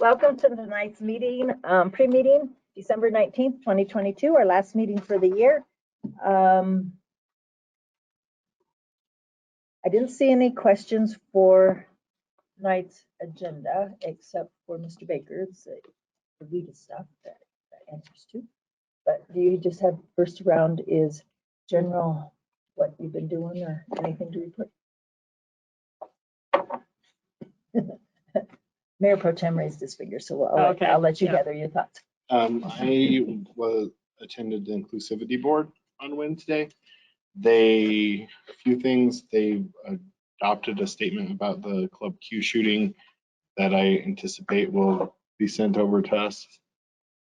Welcome to tonight's meeting, pre-meeting, December 19th, 2022, our last meeting for the year. I didn't see any questions for tonight's agenda, except for Mr. Baker's the legal stuff that answers to. But do you just have first round is general, what you've been doing or anything to report? Mayor Pro Tem raised his finger, so I'll let you gather your thoughts. I attended the inclusivity board on Wednesday. A few things, they adopted a statement about the Club Q shooting that I anticipate will be sent over to us.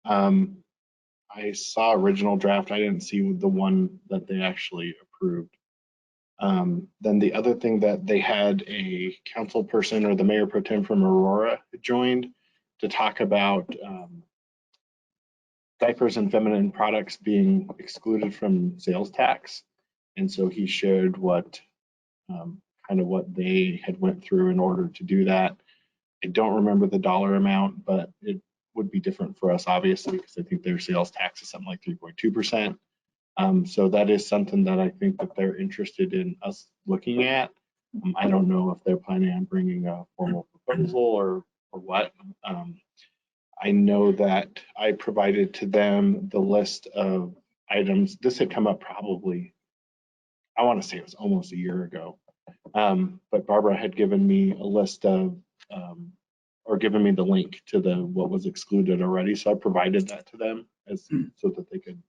I saw original draft. I didn't see the one that they actually approved. Then the other thing that they had a council person or the mayor pro tem from Aurora joined to talk about diapers and feminine products being excluded from sales tax. And so he shared what kind of what they had went through in order to do that. I don't remember the dollar amount, but it would be different for us, obviously, because I think their sales tax is something like 3.2%. So that is something that I think that they're interested in us looking at. I don't know if they're planning on bringing a formal proposal or what. I know that I provided to them the list of items. This had come up probably, I want to say it was almost a year ago. But Barbara had given me a list of, or given me the link to what was excluded already. So I provided that to them so that they could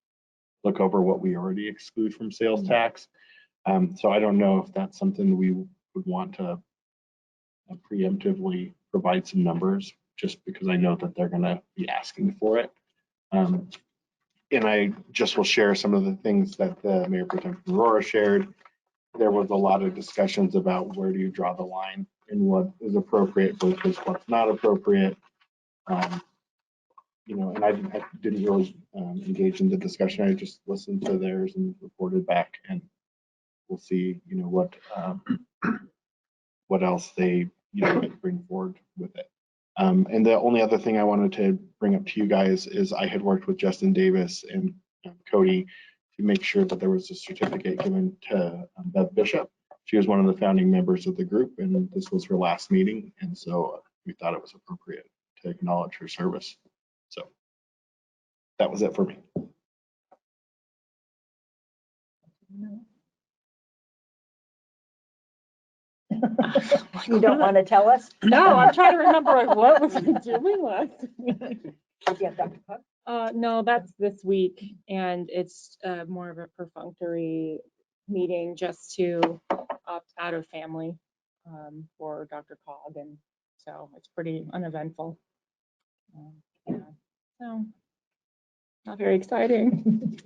look over what we already exclude from sales tax. So I don't know if that's something we would want to preemptively provide some numbers, just because I know that they're going to be asking for it. And I just will share some of the things that the Mayor Pro Tem Aurora shared. There was a lot of discussions about where do you draw the line and what is appropriate versus what's not appropriate. You know, and I didn't really engage in the discussion. I just listened to theirs and reported back, and we'll see, you know, what else they, you know, bring forward with it. And the only other thing I wanted to bring up to you guys is I had worked with Justin Davis and Cody to make sure that there was a certificate given to Bev Bishop. She was one of the founding members of the group, and this was her last meeting, and so we thought it was appropriate to acknowledge her service. So that was it for me. You don't want to tell us? No, I'm trying to remember what was I doing last week. No, that's this week, and it's more of a perfunctory meeting just to opt out of family for Dr. Cog, and so it's pretty uneventful. Yeah, so not very exciting.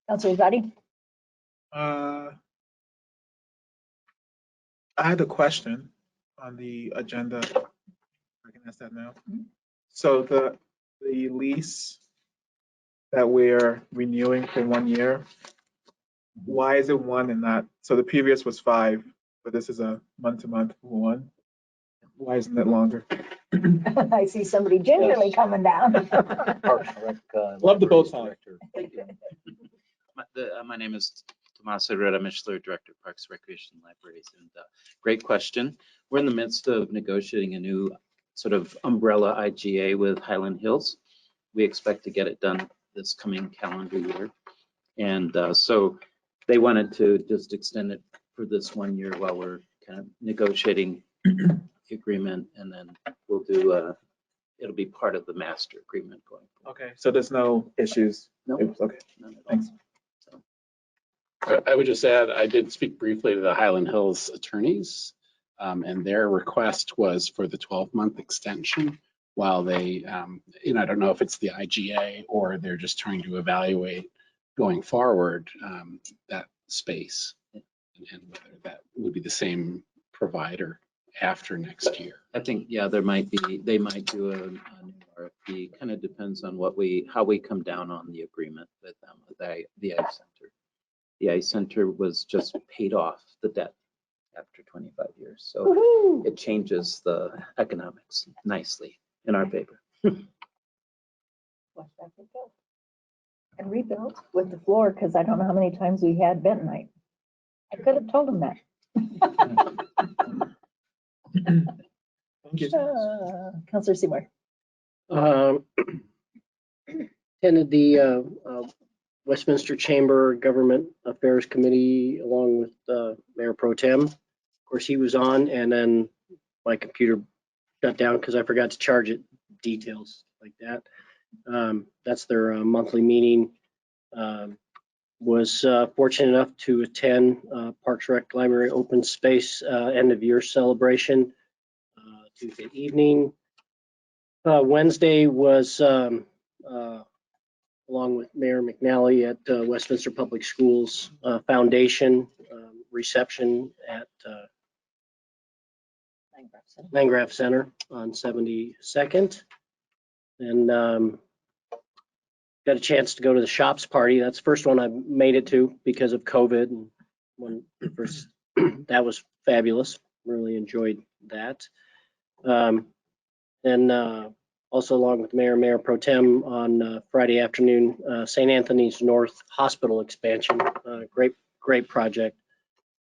Councilor Zadi? I had a question on the agenda. I can ask that now. So the lease that we're renewing for 1 year, why is it 1 and not? So the previous was 5, but this is a month-to-month 1. Why isn't it longer? I see somebody gingerly coming down. Love the boat song. My name is Tomas Herrera Mischler, Director of Parks, Recreation, and Libraries. And great question. We're in the midst of negotiating a new sort of umbrella IGA with Highland Hills. We expect to get it done this coming calendar year. And so they wanted to just extend it for this 1 year while we're kind of negotiating the agreement, and then we'll do it'll be part of the master agreement going forward. Okay, so there's no issues? No. Okay, thanks. I would just add, I did speak briefly to the Highland Hills attorneys, and their request was for the 12-month extension while they, you know, I don't know if it's the IGA or they're just trying to evaluate going forward that space and whether that would be the same provider after next year. I think, yeah, they might do a new RFP. Kind of depends on how we come down on the agreement with them, the ICE Center. The ICE Center was just paid off the debt after 25 years. So it changes the economics nicely. in our paper. Flush back and fill. And rebuild with the floor, because I don't know how many times we had bentonite. I could have told him that. Thank you. Counselor Seymour. Attended the Westminster Chamber Government Affairs Committee along with Mayor Pro Tem. Of course, he was on, and then my computer shut down because I forgot to charge it. Details like that. That's their monthly meeting. Was fortunate enough to attend Parks Rec Library Open Space end of year celebration Tuesday evening. Wednesday was along with Mayor McNally at Westminster Public Schools Foundation reception at Landgraf Center on 72nd. And got a chance to go to the shops party. That's the first one I made it to because of COVID. And when first, that was fabulous. Really enjoyed that. And also along with Mayor Pro Tem on Friday afternoon, St. Anthony's North Hospital expansion. Great project.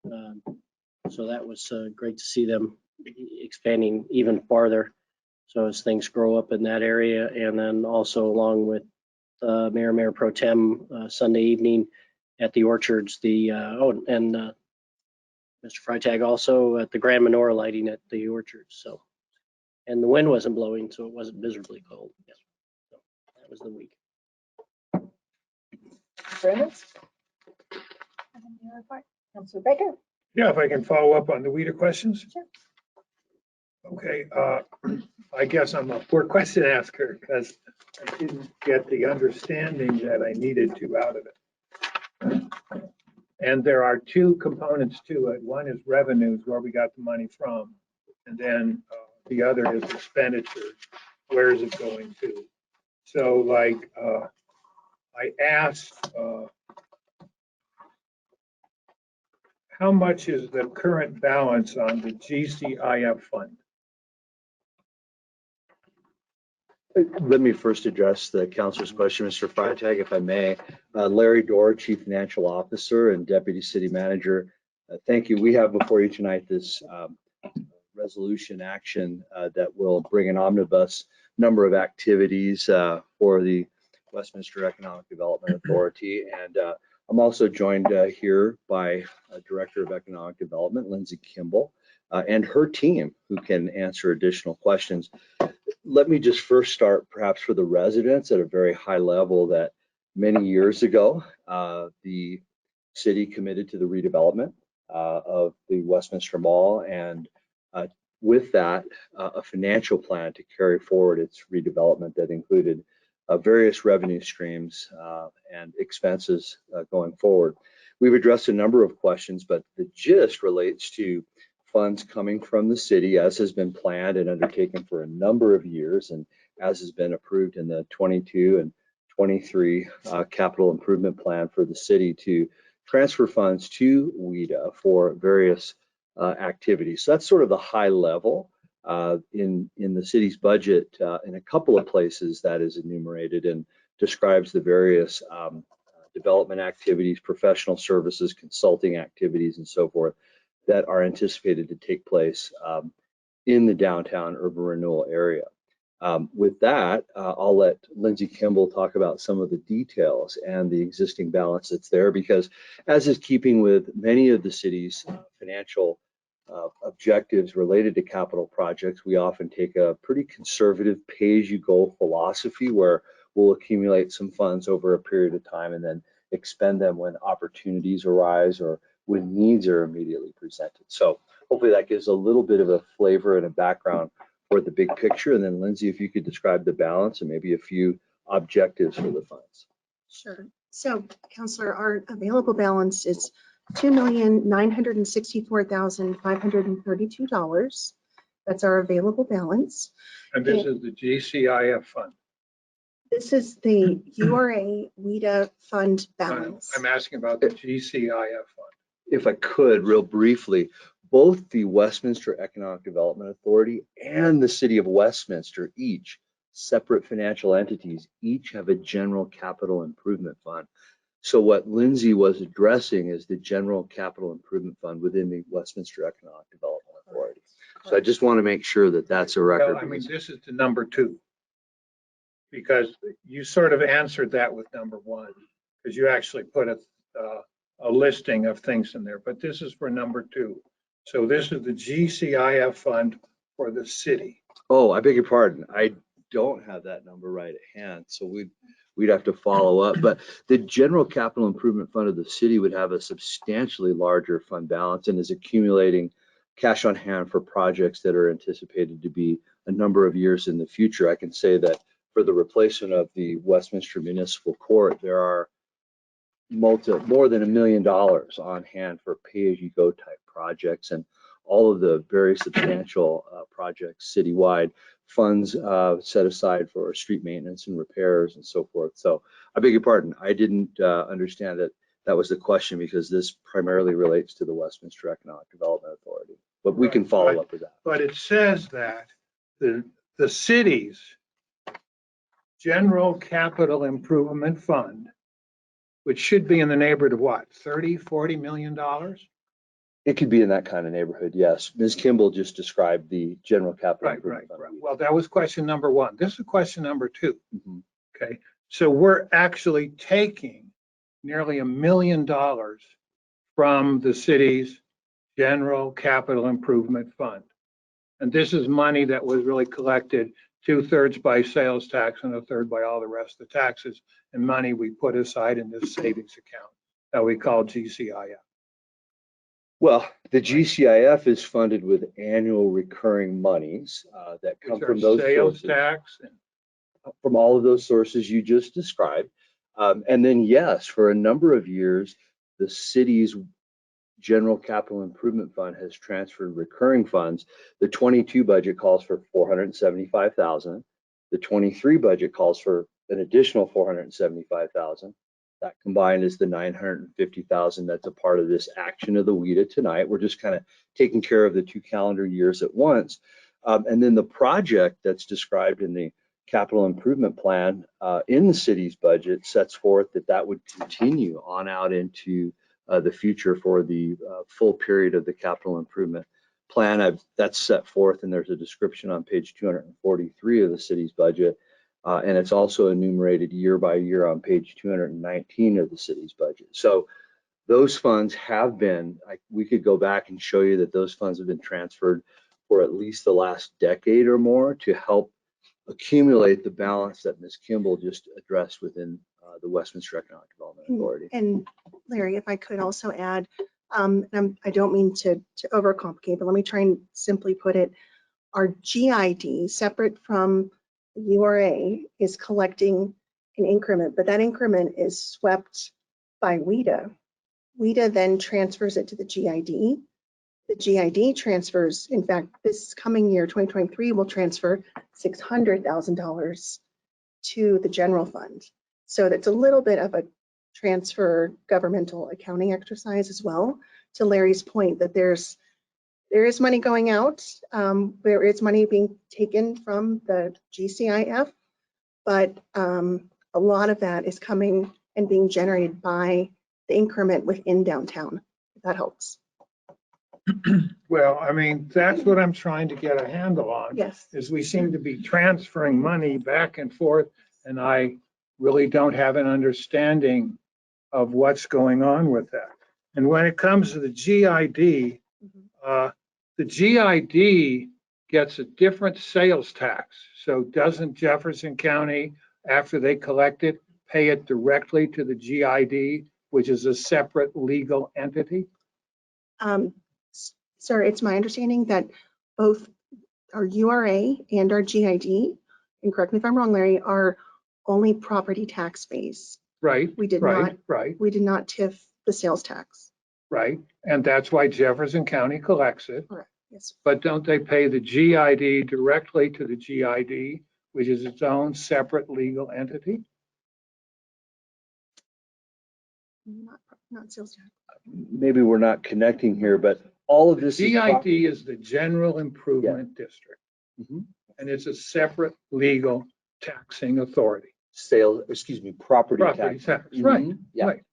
So that was great to see them expanding even farther. So as things grow up in that area, and then also along with Mayor Pro Tem Sunday evening at the Orchards, Mr. Freitag also at the Grand Menorah lighting at the Orchards. So, and the wind wasn't blowing, so it wasn't miserably cold. Yeah. So that was the week. Brennan's. Counselor Baker. Yeah, if I can follow up on the weeder questions. Sure. Okay, I guess I'm a poor question asker because I didn't get the understanding that I needed to out of it. And there are two components to it. One is revenues, where we got the money from, and then the other is expenditure. Where is it going to? So like I asked, how much is the current balance on the GCIF fund? Let me first address the councilor's question, Mr. Freitag, if I may. Larry Dorr, Chief Financial Officer and Deputy City Manager. Thank you. We have before you tonight this resolution action that will bring an omnibus number of activities for the Westminster Economic Development Authority. And I'm also joined here by Director of Economic Development, Lindsay Kimball, and her team, who can answer additional questions. Let me just first start perhaps for the residents at a very high level that many years ago, the city committed to the redevelopment of the Westminster Mall, and with that, a financial plan to carry forward its redevelopment that included various revenue streams and expenses going forward. We've addressed a number of questions, but the gist relates to funds coming from the city, as has been planned and undertaken for a number of years, and as has been approved in the 22 and 23 capital improvement plan for the city to transfer funds to WIDA for various activities. So that's sort of the high level. In the city's budget, in a couple of places that is enumerated and describes the various development activities, professional services, consulting activities, and so forth that are anticipated to take place in the downtown urban renewal area. With that, I'll let Lindsay Kimball talk about some of the details and the existing balance that's there, because as is keeping with many of the city's financial objectives related to capital projects, we often take a pretty conservative pay-as-you-go philosophy where we'll accumulate some funds over a period of time and then expend them when opportunities arise or when needs are immediately presented. So hopefully that gives a little bit of a flavor and a background for the big picture. And then Lindsay, if you could describe the balance and maybe a few objectives for the funds. Sure. So, Councillor, our available balance is $2,964,532. That's our available balance. And this is the GCIF fund. This is the URA WIDA fund balance. I'm asking about the GCIF fund. If I could, real briefly, both the Westminster Economic Development Authority and the City of Westminster, each separate financial entities, each have a general capital improvement fund. So what Lindsay was addressing is the general capital improvement fund within the Westminster Economic Development Authority. So I just want to make sure that that's a record. Well, I mean, this is the number 2. Because you sort of answered that with number 1, because you actually put a listing of things in there, but this is for number 2. So this is the GCIF fund for the city. Oh, I beg your pardon. I don't have that number right at hand, so we'd have to follow up. But the general capital improvement fund of the city would have a substantially larger fund balance and is accumulating cash on hand for projects that are anticipated to be a number of years in the future. I can say that for the replacement of the Westminster Municipal Court, there are more than $1 million on hand for pay-as-you-go type projects, and all of the very substantial projects citywide, funds set aside for street maintenance and repairs and so forth. So I beg your pardon, I didn't understand that that was the question, because this primarily relates to the Westminster Economic Development Authority. But we can follow up with that. But it says that the city's general capital improvement fund, which should be in the neighborhood of what, 30, $40 million? It could be in that kind of neighborhood, yes. Ms. Kimball just described the general capital Right. improvement fund. Well, that was question number 1. This is question number 2. Mhm. Okay, so we're actually taking nearly $1 million from the city's general capital improvement fund. And this is money that was really collected 2/3 by sales tax and 1/3 by all the rest of the taxes, and money we put aside in this savings account that we call GCIF. Well, the GCIF is funded with annual recurring monies that come Which are from those sales sources, tax and from all of those sources you just described. And then, yes, for a number of years, the city's general capital improvement fund has transferred recurring funds. The 22 budget calls for $475,000. The 23 budget calls for an additional $475,000. That combined is the $950,000 that's a part of this action of the WIDA tonight. We're just kind of taking care of the 2 calendar years at once. And then the project that's described in the capital improvement plan in the city's budget sets forth that would continue on out into the future for the full period of the capital improvement plan. That's set forth, and there's a description on page 243 of the city's budget. And it's also enumerated year by year on page 219 of the city's budget. So those funds have been, we could go back and show you that those funds have been transferred for at least the last decade or more to help accumulate the balance that Ms. Kimball just addressed within the Westminster Economic Development Authority. And Larry, if I could also add, I don't mean to overcomplicate, but let me try and simply put it. Our GID, separate from the URA, is collecting an increment, but that increment is swept by WIDA. WIDA then transfers it to the GID. The GID transfers, in fact, this coming year, 2023, will transfer $600,000 to the general fund. So that's a little bit of a transfer governmental accounting exercise as well. To Larry's point, that there is money going out, there is money being taken from the GCIF, but a lot of that is coming and being generated by the increment within downtown, if that helps. well, I mean, that's what I'm trying to get a handle on. Yes. Is we seem to be transferring money back and forth, and I really don't have an understanding of what's going on with that. And when it comes to the GID, the GID gets a different sales tax. So doesn't Jefferson County, after they collect it, pay it directly to the GID, which is a separate legal entity? Sir, it's my understanding that both our URA and our GID, and correct me if I'm wrong, Larry, are only property tax based. Right. We did right, not. Right. We did not TIF the sales tax. Right. And that's why Jefferson County collects it. Correct. Yes. But don't they pay the GID directly to the GID, which is its own separate legal entity? Not sales tax. Maybe we're not connecting here, but all of this is. GID is the General Improvement District, Mhm. and it's a separate legal taxing authority. Property Property tax. tax, right, Mhm. Yeah, right.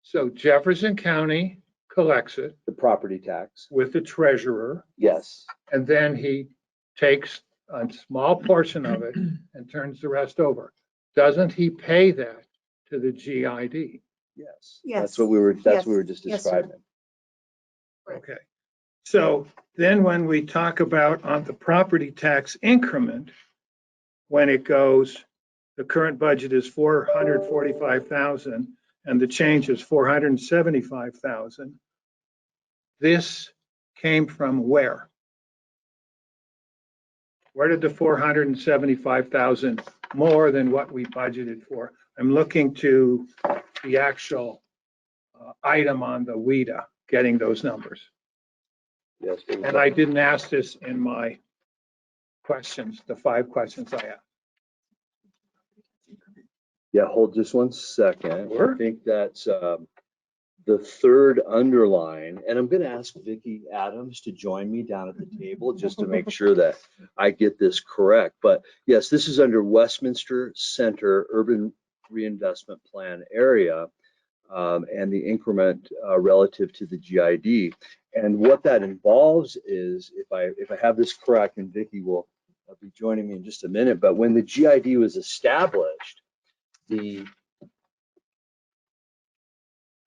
So Jefferson County collects it the property tax. with the treasurer, Yes. and then he takes a small portion of it and turns the rest over. Doesn't he pay that to the GID? Yes. Yes. That's what we were Yes. just Yes, sir. describing. Okay. So then when we talk about on the property tax increment, when it goes, the current budget is 445,000 and the change is 475,000. This came from where? Where did the 475,000 more than what we budgeted for? I'm looking to the actual item on the WIDA, getting those numbers. Yes. And I didn't ask this in my questions, the 5 questions I asked. Yeah, hold just one second. Sure. I think that's the third underline, and I'm going to ask Vicki Adams to join me down at the table just to make sure that I get this correct. But yes, this is under Westminster Center Urban Reinvestment Plan area, and the increment relative to the GID. And what that involves is, if I have this correct, and Vicki will be joining me in just a minute, but when the GID was established,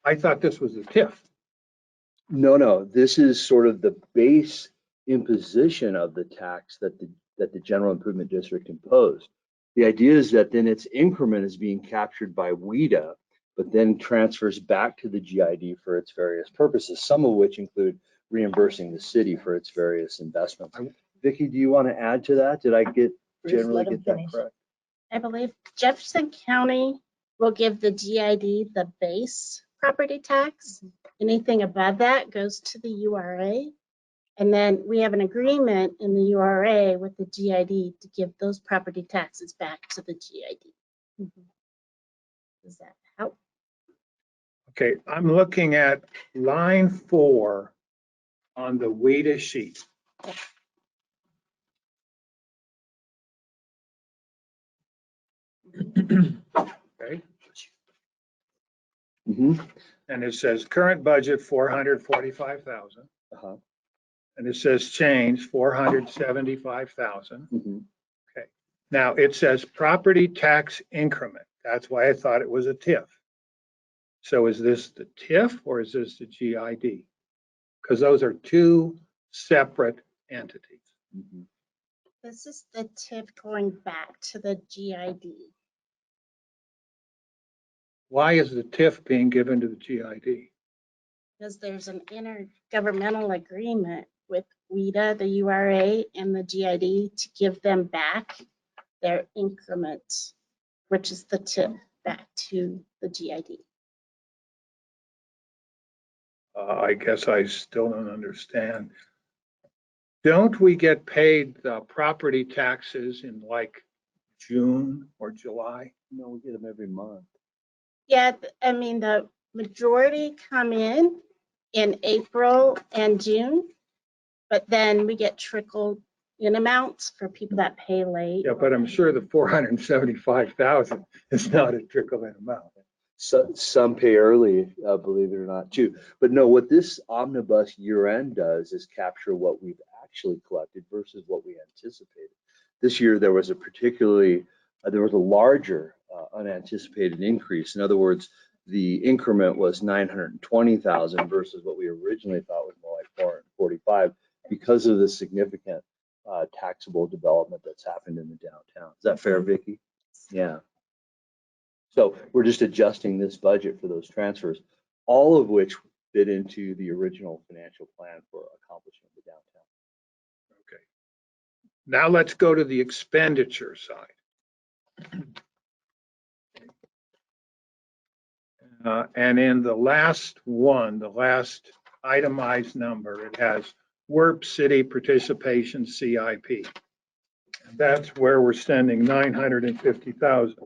I thought this was a TIF. No, this is sort of the base imposition of the tax that the General Improvement District imposed. The idea is that then its increment is being captured by WIDA, but then transfers back to the GID for its various purposes, some of which include reimbursing the city for its various investments. Vicki, do you want to add to that? Did I generally get that correct? I believe Jefferson County will give the GID the base property tax. Anything above that goes to the URA. And then we have an agreement in the URA with the GID to give those property taxes back to the GID. Does that help? Okay, I'm looking at line 4 on the WIDA sheet. Okay, Mm-hmm. and it says current budget 445,000, Uh-huh. and it says change 475,000. Mm-hmm. Okay, now it says property tax increment. That's why I thought it was a TIF. So is this the TIF or is this the GID? Because those are 2 separate entities. Mm-hmm. This is the TIF going back to the GID. Why is the TIF being given to the GID? Because there's an intergovernmental agreement with WIDA, the URA, and the GID to give them back their increment, which is the TIF, back to the GID. I guess I still don't understand. Don't we get paid the property taxes in like June or July? No, we get them every month. Yeah, I mean, the majority come in April and June, but then we get trickled in amounts for people that pay late. Yeah, but I'm sure the 475,000 is not a trickle in amount. So, some pay early, believe it or not, too. But no, what this omnibus year end does is capture what we've actually collected versus what we anticipated. This year, there was a larger unanticipated increase. In other words, the increment was 920,000 versus what we originally thought was more like 445 because of the significant taxable development that's happened in the downtown. Is that fair, Vicki? Yeah. So we're just adjusting this budget for those transfers, all of which fit into the original financial plan for accomplishing the downtown. Okay. Now let's go to the expenditure side. And in the last one, the last itemized number, it has WERP City Participation CIP. And that's where we're sending 950,000,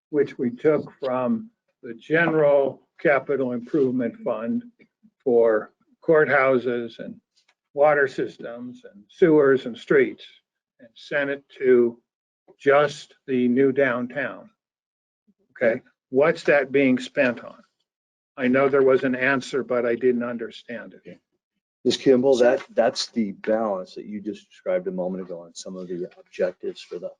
which we took from the General Capital Improvement Fund for courthouses and water systems and sewers and streets and sent it to just the new downtown. Okay, what's that being spent on? I know there was an answer, but I didn't understand it. Ms. Kimball, that's the balance that you just described a moment ago on some of the objectives for the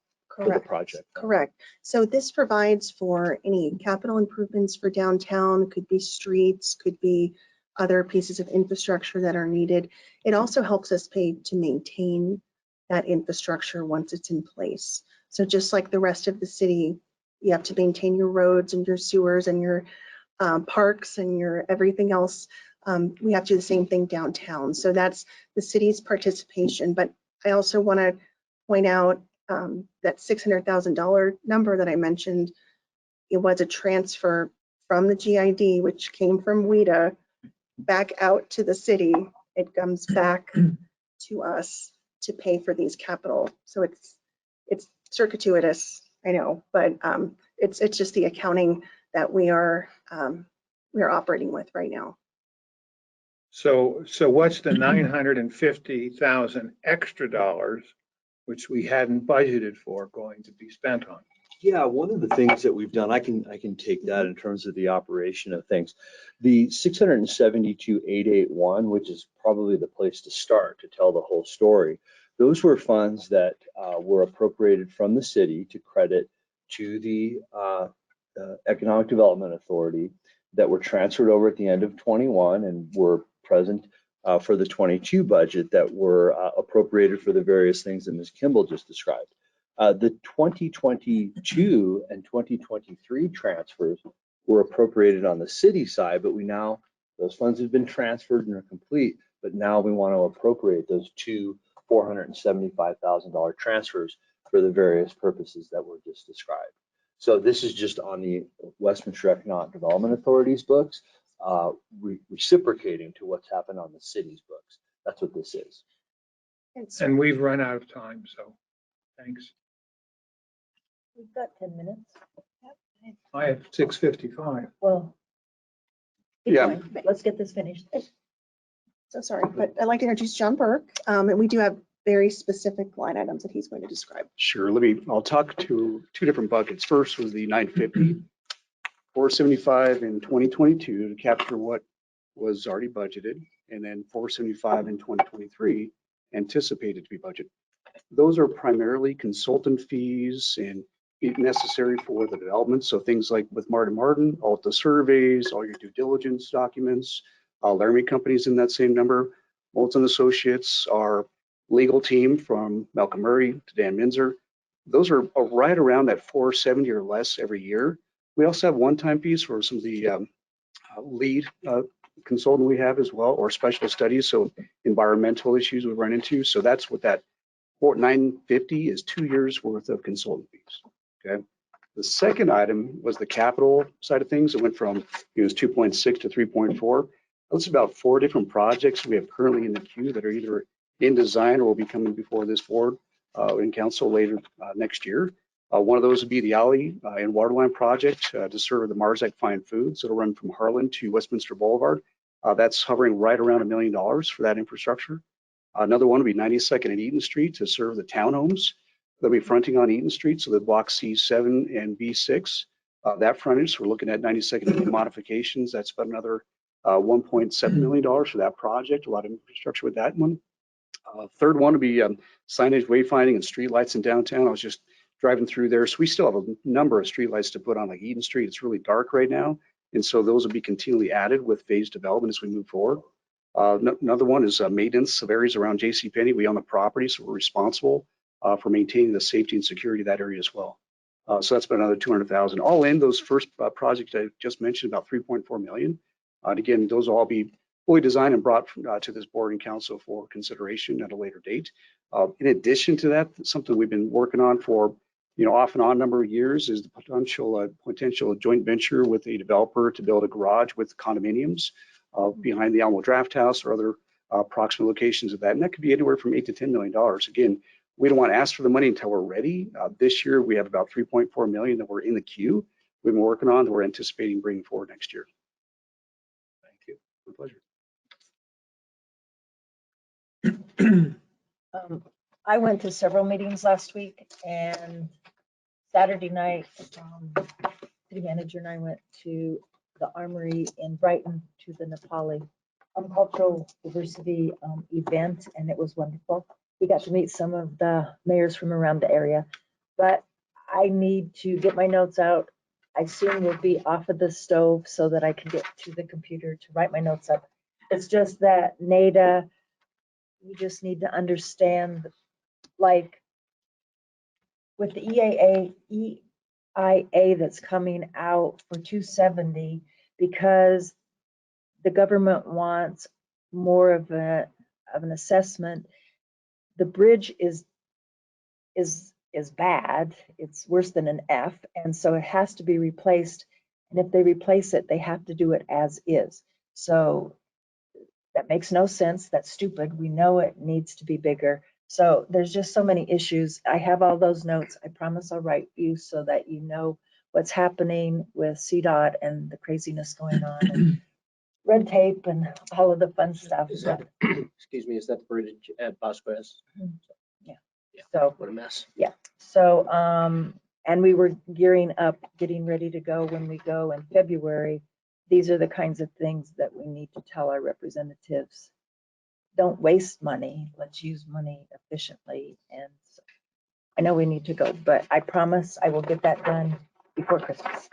project. Correct. So this provides for any capital improvements for downtown, could be streets, could be other pieces of infrastructure that are needed. It also helps us pay to maintain that infrastructure once it's in place. So just like the rest of the city, you have to maintain your roads and your sewers and your parks and your everything else. We have to do the same thing downtown. So that's the city's participation. But I also want to point out that $600,000 number that I mentioned, it was a transfer from the GID, which came from WIDA, back out to the city. It comes back to us to pay for these capital. So it's circuitous, I know, but it's just the accounting that we are operating with right now. So what's the 950,000 extra dollars, which we hadn't budgeted for, going to be spent on? Yeah, one of the things that we've done, I can take that in terms of the operation of things. The 672,881, which is probably the place to start to tell the whole story. Those were funds that were appropriated from the city to credit to the Economic Development Authority that were transferred over at the end of 21 and were present for the 22 budget that were appropriated for the various things that Ms. Kimball just described. The 2022 and 2023 transfers were appropriated on the city side, but those funds have been transferred and are complete, but now we want to appropriate those two $475,000 transfers for the various purposes that were just described. So this is just on the Westminster Economic Development Authority's books, reciprocating to what's happened on the city's books. That's what this is. And we've run out of time, so thanks. We've got 10 minutes. I have 6:55. Well, keep Yeah. going. Let's get this finished. So sorry, but I'd like to introduce John Burke, and we do have very specific line items that he's going to describe. Sure, I'll talk to two different buckets. First was the 950, 475 in 2022 to capture what was already budgeted, and then 475 in 2023 anticipated to be budgeted. Those are primarily consultant fees and necessary for the development. So things like with Martin, all the surveys, all your due diligence documents, Laramie companies in that same number, Moulton Associates, our legal team from Malcolm Murray to Dan Minzer. Those are right around that 470 or less every year. We also have one-time fees for some of the lead consultant we have as well, or special studies, so environmental issues we run into. So that's what that 950 is, 2 years worth of consultant fees. Okay. The second item was the capital side of things. It went from, it was 2.6 to 3.4. That's about 4 different projects we have currently in the queue that are either in design or will be coming before this board in council later next year. One of those would be the alley and waterline project to serve the Marzec Fine Foods. It'll run from Harlan to Westminster Boulevard. That's hovering right around $1 million for that infrastructure. Another one would be 92nd and Eaton Street to serve the townhomes. They'll be fronting on Eaton Street, so the block C7 and B6. That frontage, we're looking at 92nd and modifications. That's about another $1.7 million for that project. A lot of infrastructure with that one. Third one would be signage, wayfinding, and streetlights in downtown. I was just driving through there. So we still have a number of streetlights to put on, like Eaton Street. It's really dark right now. And so those will be continually added with phased development as we move forward. Another one is maintenance of areas around JCPenney. We own the property, so we're responsible for maintaining the safety and security of that area as well. So that's about another 200,000. All in, those first projects I just mentioned, about 3.4 million. And again, those will all be fully designed and brought to this board and council for consideration at a later date. In addition to that, something we've been working on for off and on a number of years is the potential joint venture with a developer to build a garage with condominiums behind the Alamo Draft House or other proximate locations of that. And that could be anywhere from $8 to $10 million. Again, we don't want to ask for the money until we're ready. This year, we have about 3.4 million that we're in the queue. We've been working on that we're anticipating bringing forward next year. Thank you. My pleasure. I went to several meetings last week, and Saturday night, city manager and I went to the Armory in Brighton to the Nepali cultural diversity event, and it was wonderful. We got to meet some of the mayors from around the area, but I need to get my notes out. I soon will be off of the stove so that I can get to the computer to write my notes up. It's just that NADA, you just need to understand, like with the EIA that's coming out for 270, because the government wants more of an assessment. The bridge is bad. It's worse than an F, and so it has to be replaced. And if they replace it, they have to do it as is. So that makes no sense. That's stupid. We know it needs to be bigger. So there's just so many issues. I have all those notes. I promise I'll write you so that you know what's happening with CDOT and the craziness going on, and red tape and all of the fun stuff. Is that, excuse me, is that the bridge at Vasquez? Yeah. Yeah. So What a mess. yeah. So and we were gearing up, getting ready to go when we go in February. These are the kinds of things that we need to tell our representatives. Don't waste money. Let's use money efficiently. And so I know we need to go, but I promise I will get that done before Christmas.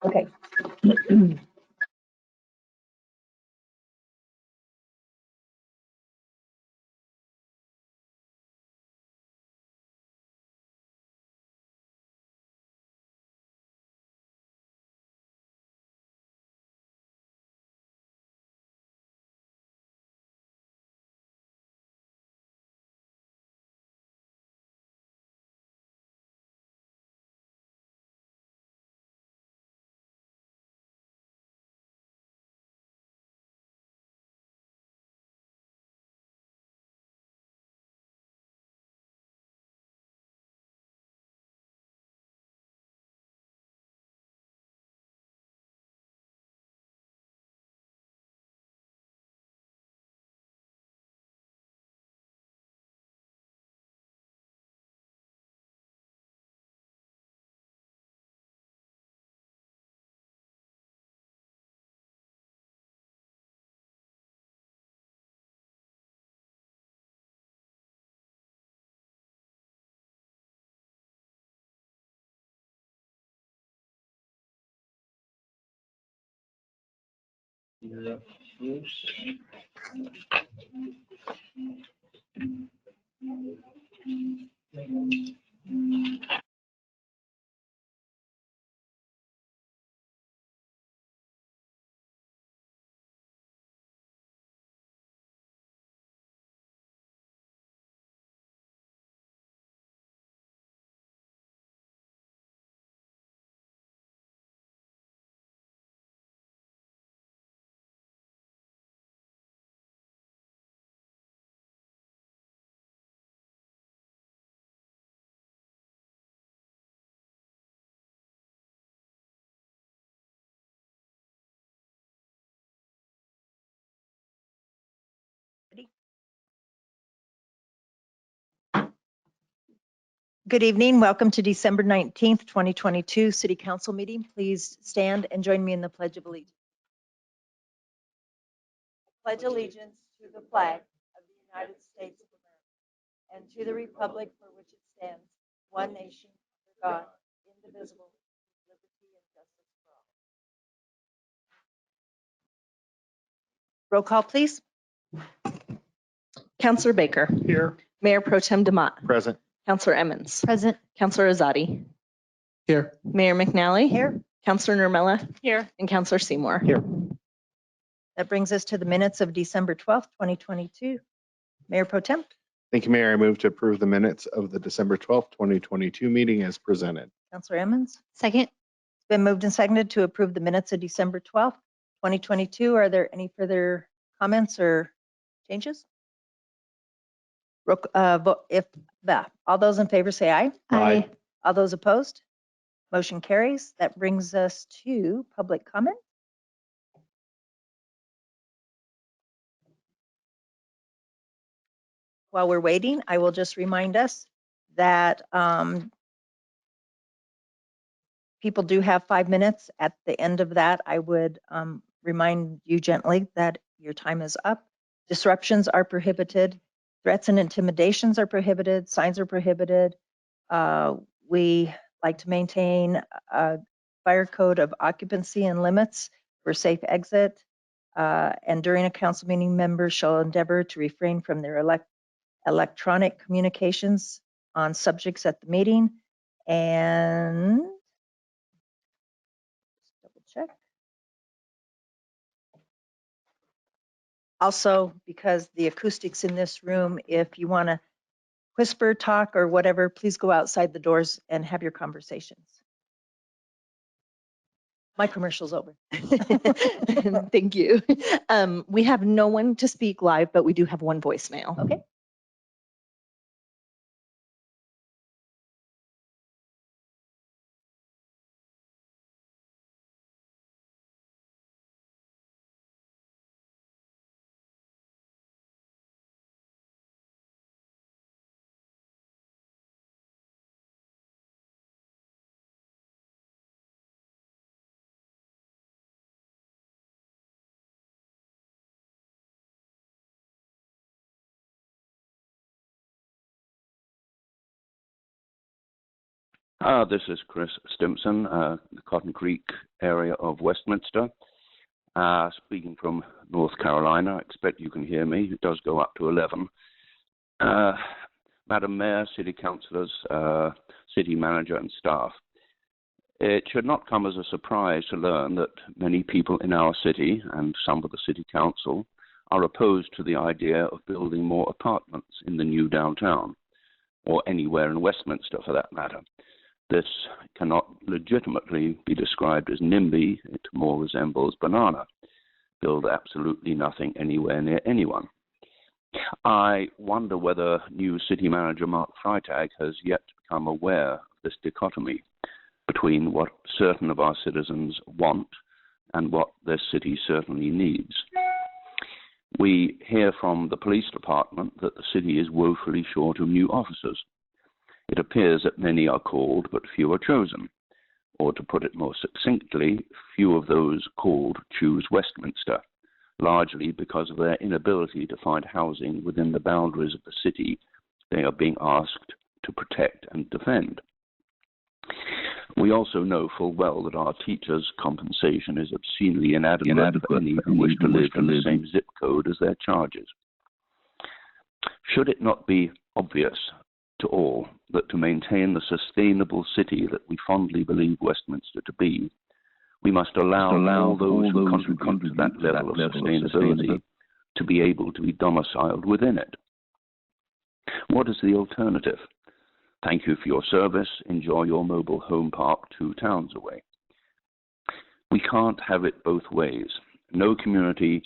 Okay. Good evening. Welcome to December 19th, 2022 City Council meeting. Please stand and join me in the Pledge of Allegiance. Pledge allegiance to the flag of the United States of America and to the republic for which it stands, one nation, under God, indivisible, with liberty and justice for all. Roll call, please. Counselor Baker. Here. Mayor Pro Tem Demott. Present. Counselor Emmons. Present. Counselor Azadi. Here. Mayor McNally. Here. Counselor Nermella. Here. And Counselor Seymour. Here. That brings us to the minutes of December 12th, 2022. Mayor Pro Tem. Thank you, Mayor. I move to approve the minutes of the December 12th, 2022 meeting as presented. Counselor Emmons. Second. It's been moved and seconded to approve the minutes of December 12th, 2022. Are there any further comments or changes? All those in favor say aye. Aye. All those opposed? Motion carries. That brings us to public comment. while we're waiting, I will just remind us that people do have 5 minutes. At the end of that, I would remind you gently that your time is up. Disruptions are prohibited. Threats and intimidations are prohibited. Signs are prohibited. We like to maintain a fire code of occupancy and limits for safe exit. And during a council meeting, members shall endeavor to refrain from their electronic communications on subjects at the meeting. And double check. Also, because the acoustics in this room, if you want to whisper, talk, or whatever, please go outside the doors and have your conversations. My commercial's over. Thank you. We have no one to speak live, but we do have one voicemail. Okay. This is Chris Stimson, the Cotton Creek area of Westminster. Speaking from North Carolina, I expect you can hear me. It does go up to 11. Madam Mayor, City Councillors, City Manager and staff, it should not come as a surprise to learn that many people in our city and some of the City Council are opposed to the idea of building more apartments in the new downtown, or anywhere in Westminster for that matter. This cannot legitimately be described as NIMBY. It more resembles banana. Build absolutely nothing anywhere near anyone. I wonder whether new city manager Mark Freitag has yet become aware of this dichotomy between what certain of our citizens want and what this city certainly needs. We hear from the police department that the city is woefully short of new officers. It appears that many are called, but few are chosen. Or to put it more succinctly, few of those called choose Westminster, largely because of their inability to find housing within the boundaries of the city they are being asked to protect and defend. We also know full well that our teachers' compensation is obscenely inadequate for any who wish to live in the same zip code as their charges. Should it not be obvious to all that to maintain the sustainable city that we fondly believe Westminster to be, we must allow all those who contribute to that level of sustainability to be able to be domiciled within it? What is the alternative? Thank you for your service. Enjoy your mobile home park 2 towns away. We can't have it both ways. No community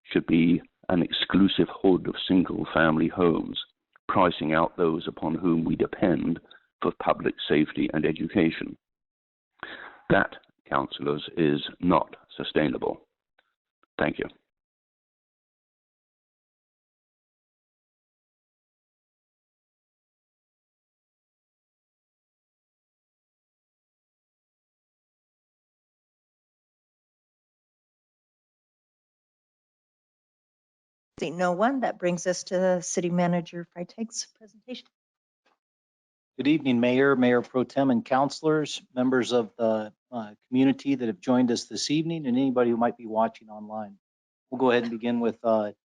should be an exclusive hood of single-family homes, pricing out those upon whom we depend for public safety and education. That, councillors, is not sustainable. Thank you. Seeing no one, that brings us to City Manager Freitag's presentation. Good evening, Mayor, Mayor Pro Tem, and councilors, members of the community that have joined us this evening, and anybody who might be watching online. We'll go ahead and begin with a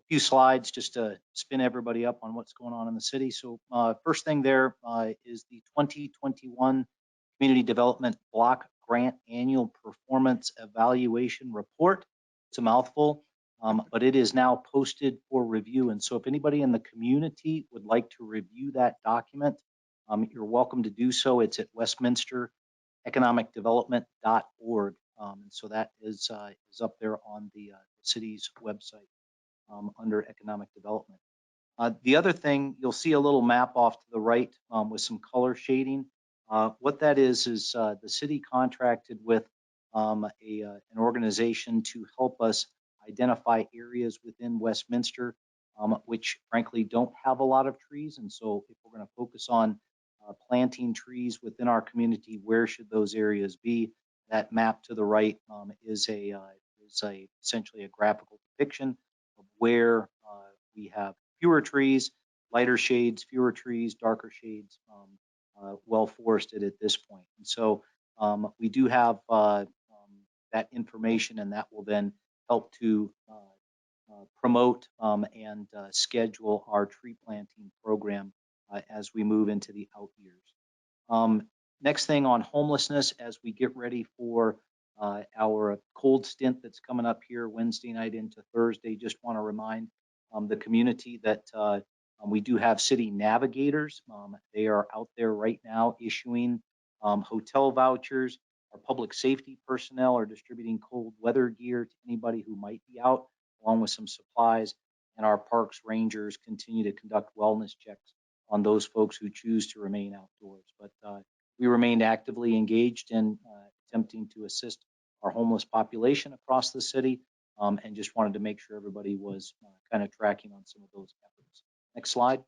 few slides just to spin everybody up on what's going on in the city. So first thing there is the 2021 Community Development Block Grant Annual Performance Evaluation Report. It's a mouthful. But it is now posted for review. And so if anybody in the community would like to review that document, you're welcome to do so. It's at westminstereconomicdevelopment.org. And so that is up there on the city's website under economic development. The other thing, you'll see a little map off to the right with some color shading. What that is the city contracted with an organization to help us identify areas within Westminster which frankly don't have a lot of trees. And so if we're going to focus on planting trees within our community, where should those areas be? That map to the right is essentially a graphical depiction of where we have fewer trees, lighter shades, fewer trees, darker shades, well forested at this point. And so we do have that information, and that will then help to promote and schedule our tree planting program as we move into the out years. Next thing on homelessness, as we get ready for our cold stint that's coming up here Wednesday night into Thursday, just want to remind the community that we do have city navigators. They are out there right now issuing hotel vouchers. Our public safety personnel are distributing cold weather gear to anybody who might be out, along with some supplies. And our parks rangers continue to conduct wellness checks on those folks who choose to remain outdoors. But we remained actively engaged in attempting to assist our homeless population across the city, and just wanted to make sure everybody was kind of tracking on some of those efforts. Next slide.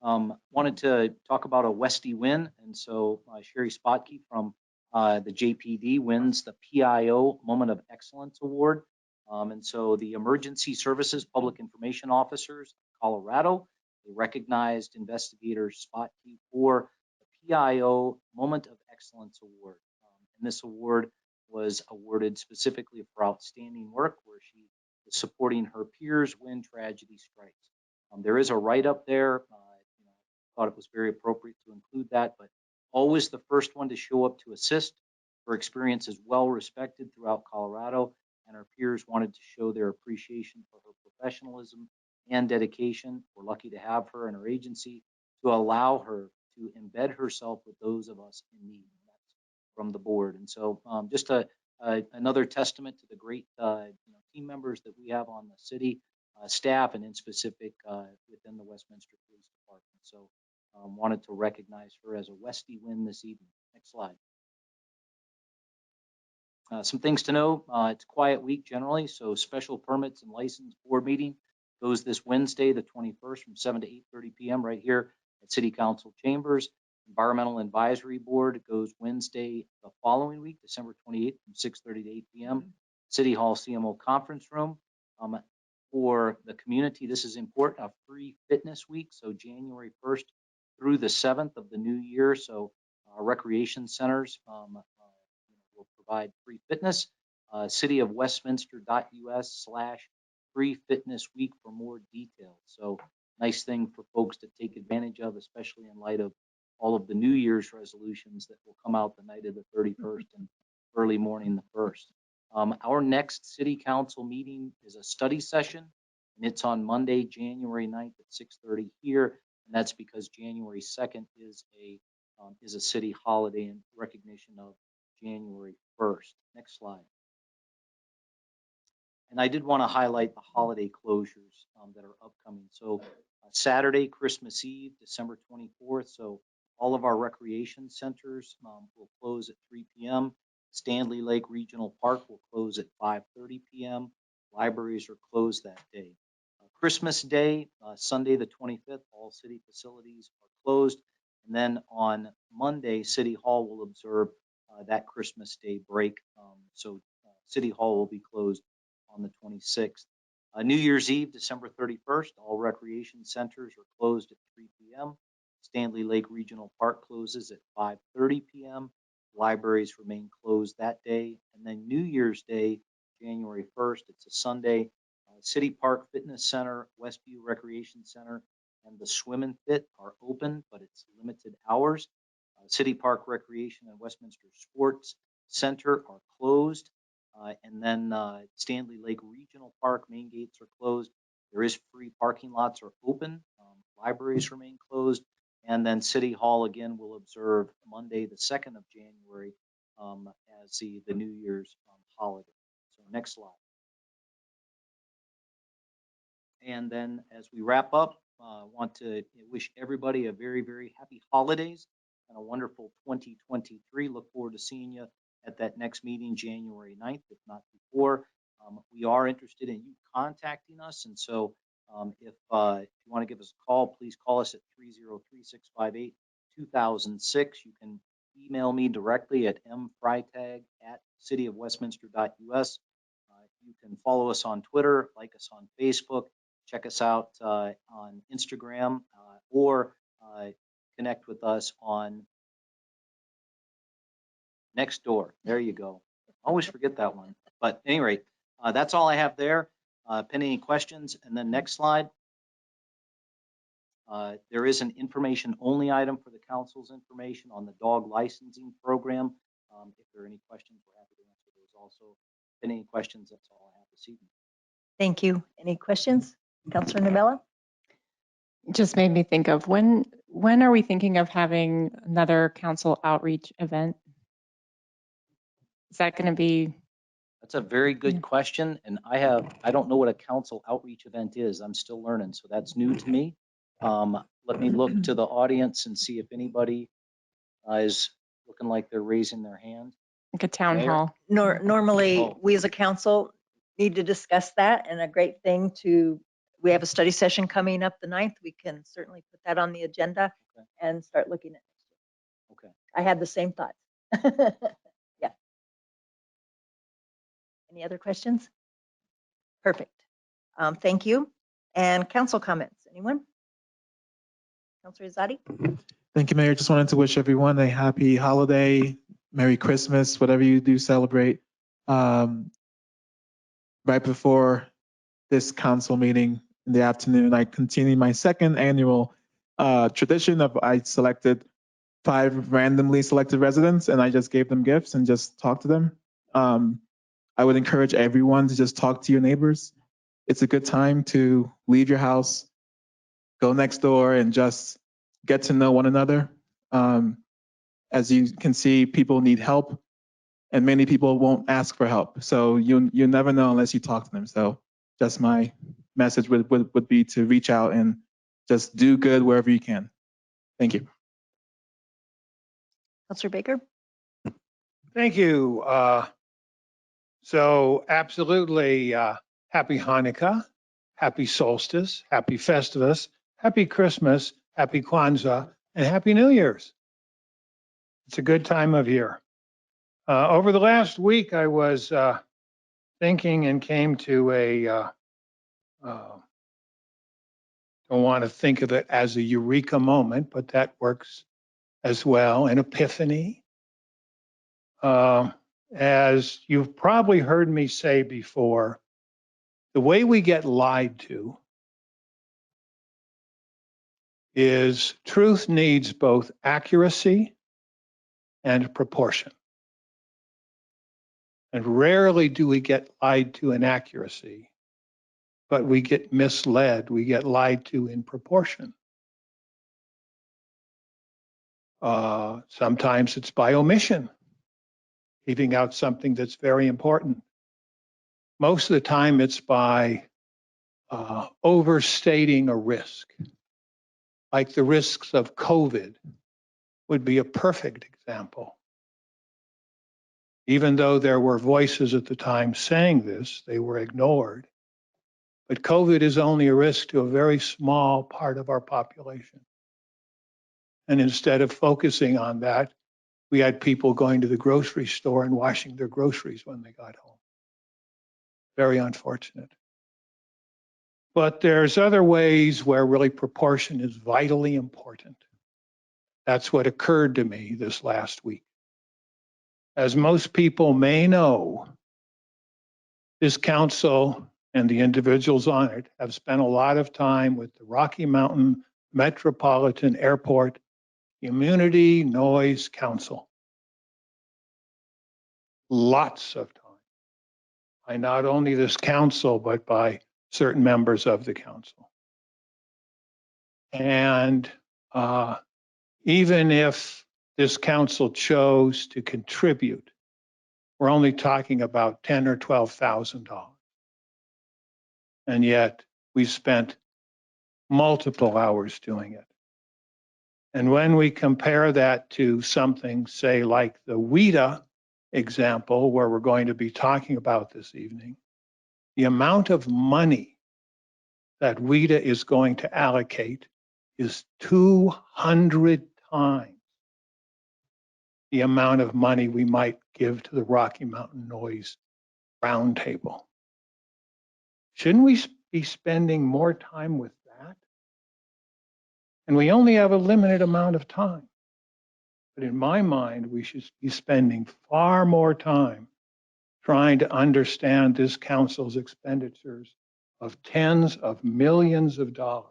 Wanted to talk about a Westy win, and so Sherry Spotke from the JPD wins the PIO Moment of Excellence Award. And so the Emergency Services Public Information Officers of Colorado, they recognized investigator Spotke for the PIO Moment of Excellence Award. And this award was awarded specifically for outstanding work, where she is supporting her peers when tragedy strikes. There is a write-up there. Thought it was very appropriate to include that, but always the first one to show up to assist. Her experience is well respected throughout Colorado, and her peers wanted to show their appreciation for her professionalism and dedication. We're lucky to have her and her agency to allow her to embed herself with those of us in need. That's from the board. And so just another testament to the great team members that we have on the city staff, and in specific within the Westminster Police Department. So wanted to recognize her as a Westy win this evening. Next slide. Some things to know. It's a quiet week generally, so special permits and license board meeting goes this Wednesday, the 21st, from 7 to 8:30 p.m. right here at City Council Chambers. Environmental Advisory Board goes Wednesday the following week, December 28th, from 6:30 to 8 p.m. City Hall CMO Conference Room. For the community, this is important, a free fitness week, so January 1st through the 7th of the new year. So our recreation centers will provide free fitness. cityofwestminster.us/free fitness week for more details. So nice thing for folks to take advantage of, especially in light of all of the New Year's resolutions that will come out the night of the 31st and early morning the 1st. Our next city council meeting is a study session, and it's on Monday, January 9th at 6:30 here. And that's because January 2nd is a city holiday in recognition of January 1st. Next slide. And I did want to highlight the holiday closures that are upcoming. So Saturday, Christmas Eve, December 24th. So all of our recreation centers will close at 3 p.m. Stanley Lake Regional Park will close at 5:30 p.m. Libraries are closed that day. Christmas Day, Sunday the 25th, all city facilities are closed. And then on Monday, City Hall will observe that Christmas Day break. So City Hall will be closed on the 26th. New Year's Eve, December 31st, all recreation centers are closed at 3 p.m. Stanley Lake Regional Park closes at 5:30 p.m. Libraries remain closed that day. And then New Year's Day, January 1st, it's a Sunday. City Park Fitness Center, Westview Recreation Center, and the Swim and Fit are open, but it's limited hours. City Park Recreation and Westminster Sports Center are closed. And then Stanley Lake Regional Park main gates are closed. There is free parking lots are open. Libraries remain closed. And then City Hall again will observe Monday, the 2nd of January as the New Year's holiday. So next slide. And then as we wrap up, I want to wish everybody a very, very happy holidays and a wonderful 2023. Look forward to seeing you at that next meeting, January 9th, if not before. We are interested in you contacting us. And so if you want to give us a call, please call us at 303-658-2006. You can email me directly at mfreitag@cityofwestminster.us. You can follow us on Twitter, like us on Facebook, check us out on Instagram, or connect with us on Nextdoor. There you go. Always forget that one. But at any rate, that's all I have there. Pending any questions. And then next slide. There is an information only item for the council's information on the dog licensing program. If there are any questions, we're happy to answer those also. Any questions, that's all I have this evening. Thank you. Any questions? Councilor Novella? Just made me think of when are we thinking of having another council outreach event? Is that going to be? That's a very good question. And I don't know what a council outreach event is. I'm still learning. So that's new to me. Let me look to the audience and see if anybody is looking like they're raising their hand. Like a town Mayor? hall. Normally, Oh. we as a council need to discuss that, and a great thing we have a study session coming up the 9th. We can certainly put that on the agenda and start looking at it. Okay. I had the same thought. Yeah. Any other questions? Perfect. Thank you. And council comments, anyone? Councilor Izadi? Thank you, Mayor. Just wanted to wish everyone a happy holiday, Merry Christmas, whatever you do celebrate. Right before this council meeting in the afternoon, I continued my second annual tradition of I selected 5 randomly selected residents and I just gave them gifts and just talked to them. I would encourage everyone to just talk to your neighbors. It's a good time to leave your house, go next door, and just get to know one another. As you can see, people need help, and many people won't ask for help. So you never know unless you talk to them. So just my message would be to reach out and just do good wherever you can. Thank you. Councilor Baker? Thank you. So absolutely happy Hanukkah, happy solstice, happy Festivus, happy Christmas, happy Kwanzaa, and happy New Year's. It's a good time of year. Over the last week, I was thinking and came to don't want to think of it as a eureka moment, but that works as well, an epiphany. As you've probably heard me say before, the way we get lied to is truth needs both accuracy and proportion. And rarely do we get lied to in accuracy, but we get misled, we get lied to in proportion. Sometimes it's by omission, leaving out something that's very important. Most of the time it's by overstating a risk, like the risks of COVID would be a perfect example. Even though there were voices at the time saying this, they were ignored. But COVID is only a risk to a very small part of our population. And instead of focusing on that, we had people going to the grocery store and washing their groceries when they got home. Very unfortunate. But there's other ways where really proportion is vitally important. That's what occurred to me this last week. As most people may know, this council and the individuals on it have spent a lot of time with the Rocky Mountain Metropolitan Airport Community Noise Council. Lots of time by not only this council, but by certain members of the council. And even if this council chose to contribute, we're only talking about $10,000 or $12,000. And yet we've spent multiple hours doing it. And when we compare that to something, say, like the WIDA example, where we're going to be talking about this evening, The amount of money that WIDA is going to allocate is 200 times the amount of money we might give to the Rocky Mountain Noise Roundtable. Shouldn't we be spending more time with that? And we only have a limited amount of time. But in my mind, we should be spending far more time trying to understand this council's expenditures of tens of millions of dollars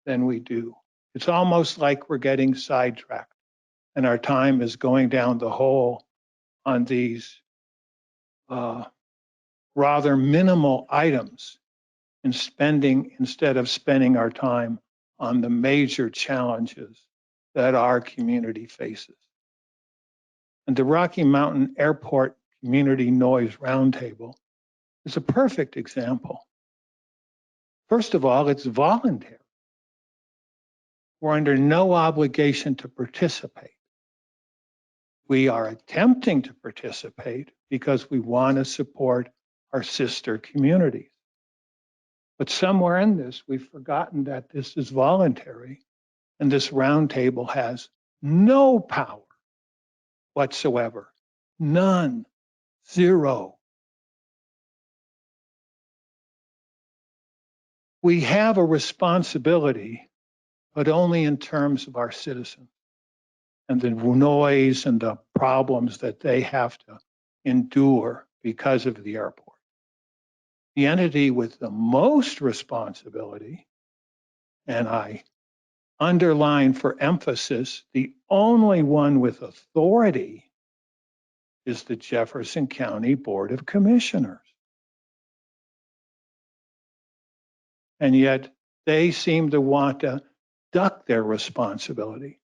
than we do. It's almost like we're getting sidetracked and our time is going down the hole on these rather minimal items instead of spending our time on the major challenges that our community faces. And the Rocky Mountain Airport Community Noise Roundtable is a perfect example. First of all, it's voluntary. We're under no obligation to participate. We are attempting to participate because we want to support our sister communities. But somewhere in this, we've forgotten that this is voluntary and this roundtable has no power whatsoever. None. Zero. We have a responsibility, but only in terms of our citizens and the noise and the problems that they have to endure because of the airport. The entity with the most responsibility, and I underline for emphasis, the only one with authority, is the Jefferson County Board of Commissioners. And yet they seem to want to duck their responsibility.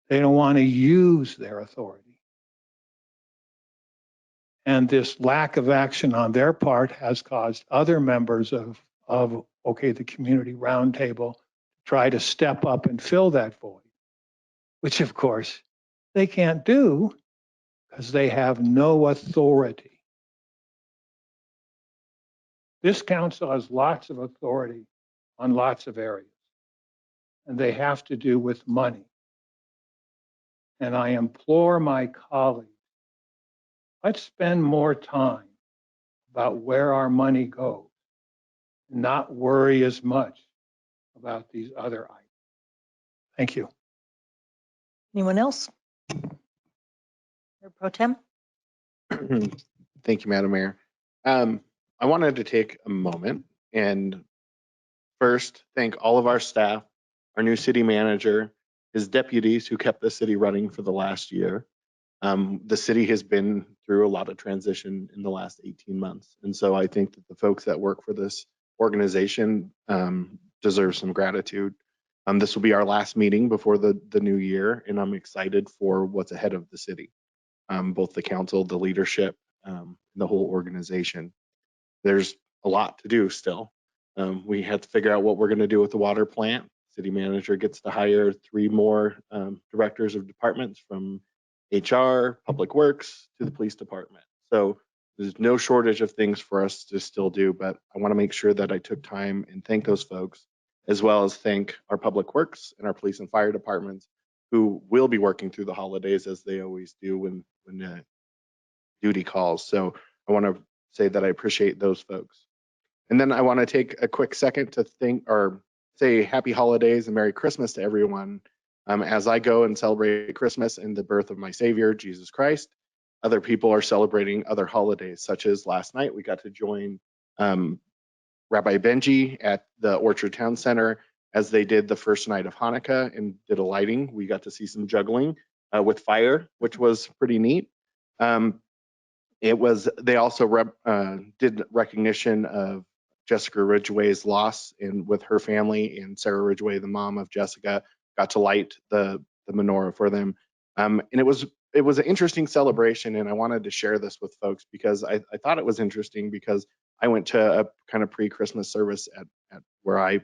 They don't want to use their authority. And this lack of action on their part has caused other members of the community roundtable try to step up and fill that void, which of course they can't do because they have no authority. This council has lots of authority on lots of areas, and they have to do with money. And I implore my colleagues, let's spend more time about where our money goes, and not worry as much about these other items. Thank you. Anyone else? Mayor Pro Tem? Thank you, Madam Mayor. I wanted to take a moment and first thank all of our staff, our new city manager, his deputies who kept the city running for the last year. The city has been through a lot of transition in the last 18 months. And so I think that the folks that work for this organization deserve some gratitude. This will be our last meeting before the new year, and I'm excited for what's ahead of the city, both the council, the leadership, the whole organization. There's a lot to do still. We have to figure out what we're going to do with the water plant. City manager gets to hire 3 more directors of departments from HR, Public Works to the police department. So there's no shortage of things for us to still do, but I want to make sure that I took time and thank those folks, as well as thank our Public Works and our police and fire departments who will be working through the holidays as they always do when duty calls. So I want to say that I appreciate those folks. And then I want to take a quick second to thank or say happy holidays and Merry Christmas to everyone. As I go and celebrate Christmas and the birth of my Savior, Jesus Christ, other people are celebrating other holidays, such as last night we got to join Rabbi Benji at the Orchard Town Center as they did the first night of Hanukkah and did a lighting. We got to see some juggling with fire, which was pretty neat. They also did recognition of Jessica Ridgway's loss and with her family, and Sarah Ridgway, the mom of Jessica, got to light the menorah for them. And it was an interesting celebration, and I wanted to share this with folks because I thought it was interesting because I went to a kind of pre-Christmas service at where I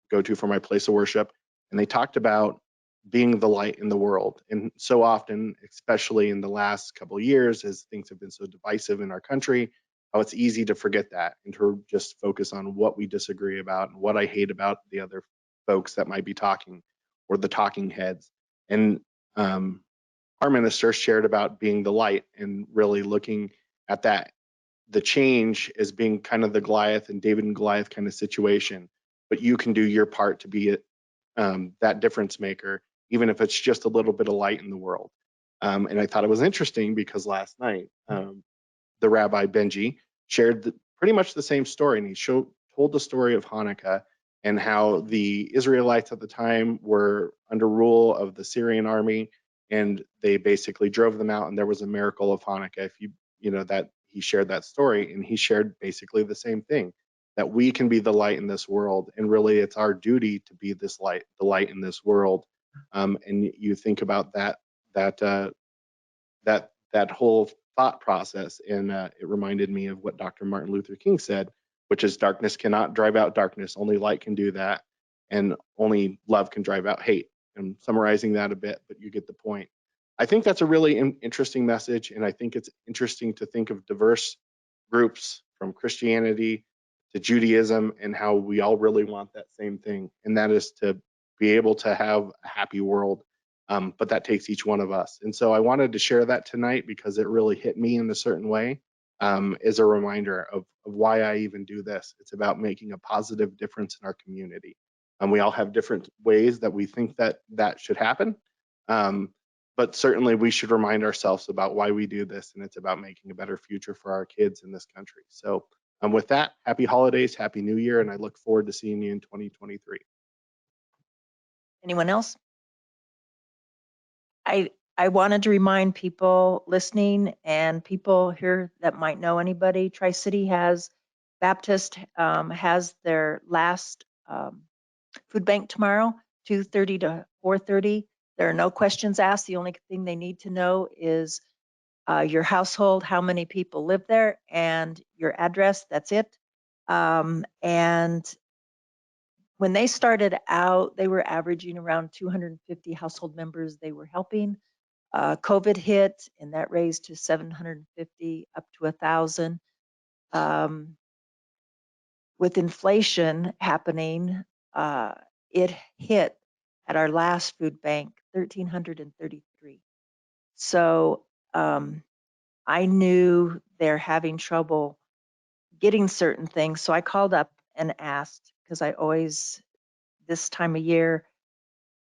go to for my place of worship, and they talked about being the light in the world. And so often, especially in the last couple of years, as things have been so divisive in our country, how it's easy to forget that and to just focus on what we disagree about and what I hate about the other folks that might be talking or the talking heads. And our minister shared about being the light and really looking at that, the change as being kind of the Goliath and David and Goliath kind of situation, but you can do your part to be that difference maker, even if it's just a little bit of light in the world. And I thought it was interesting because last night, the Rabbi Benji shared pretty much the same story, and he told the story of Hanukkah and how the Israelites at the time were under rule of the Syrian army, and they basically drove them out, and there was a miracle of Hanukkah. If you know that he shared that story, and he shared basically the same thing, that we can be the light in this world, and really it's our duty to be this light, the light in this world. And you think about that whole thought process, and it reminded me of what Dr. Martin Luther King said, which is darkness cannot drive out darkness, only light can do that, and only love can drive out hate. I'm summarizing that a bit, but you get the point. I think that's a really interesting message, and I think it's interesting to think of diverse groups from Christianity to Judaism and how we all really want that same thing, and that is to be able to have a happy world. But that takes each one of us. And so I wanted to share that tonight because it really hit me in a certain way, as a reminder of why I even do this. It's about making a positive difference in our community. We all have different ways that we think that should happen. But certainly we should remind ourselves about why we do this, and it's about making a better future for our kids in this country. So with that, happy holidays, happy new year, and I look forward to seeing you in 2023. Anyone else? I wanted to remind people listening and people here that might know anybody, Tri-City Baptist has their last food bank tomorrow, 2:30 to 4:30. There are no questions asked. The only thing they need to know is your household, how many people live there, and your address. That's it. And when they started out, they were averaging around 250 household members they were helping. COVID hit, and that raised to 750 up to 1,000. With inflation happening, it hit at our last food bank 1,333. So I knew they're having trouble getting certain things. So I called up and asked, because I always, this time of year,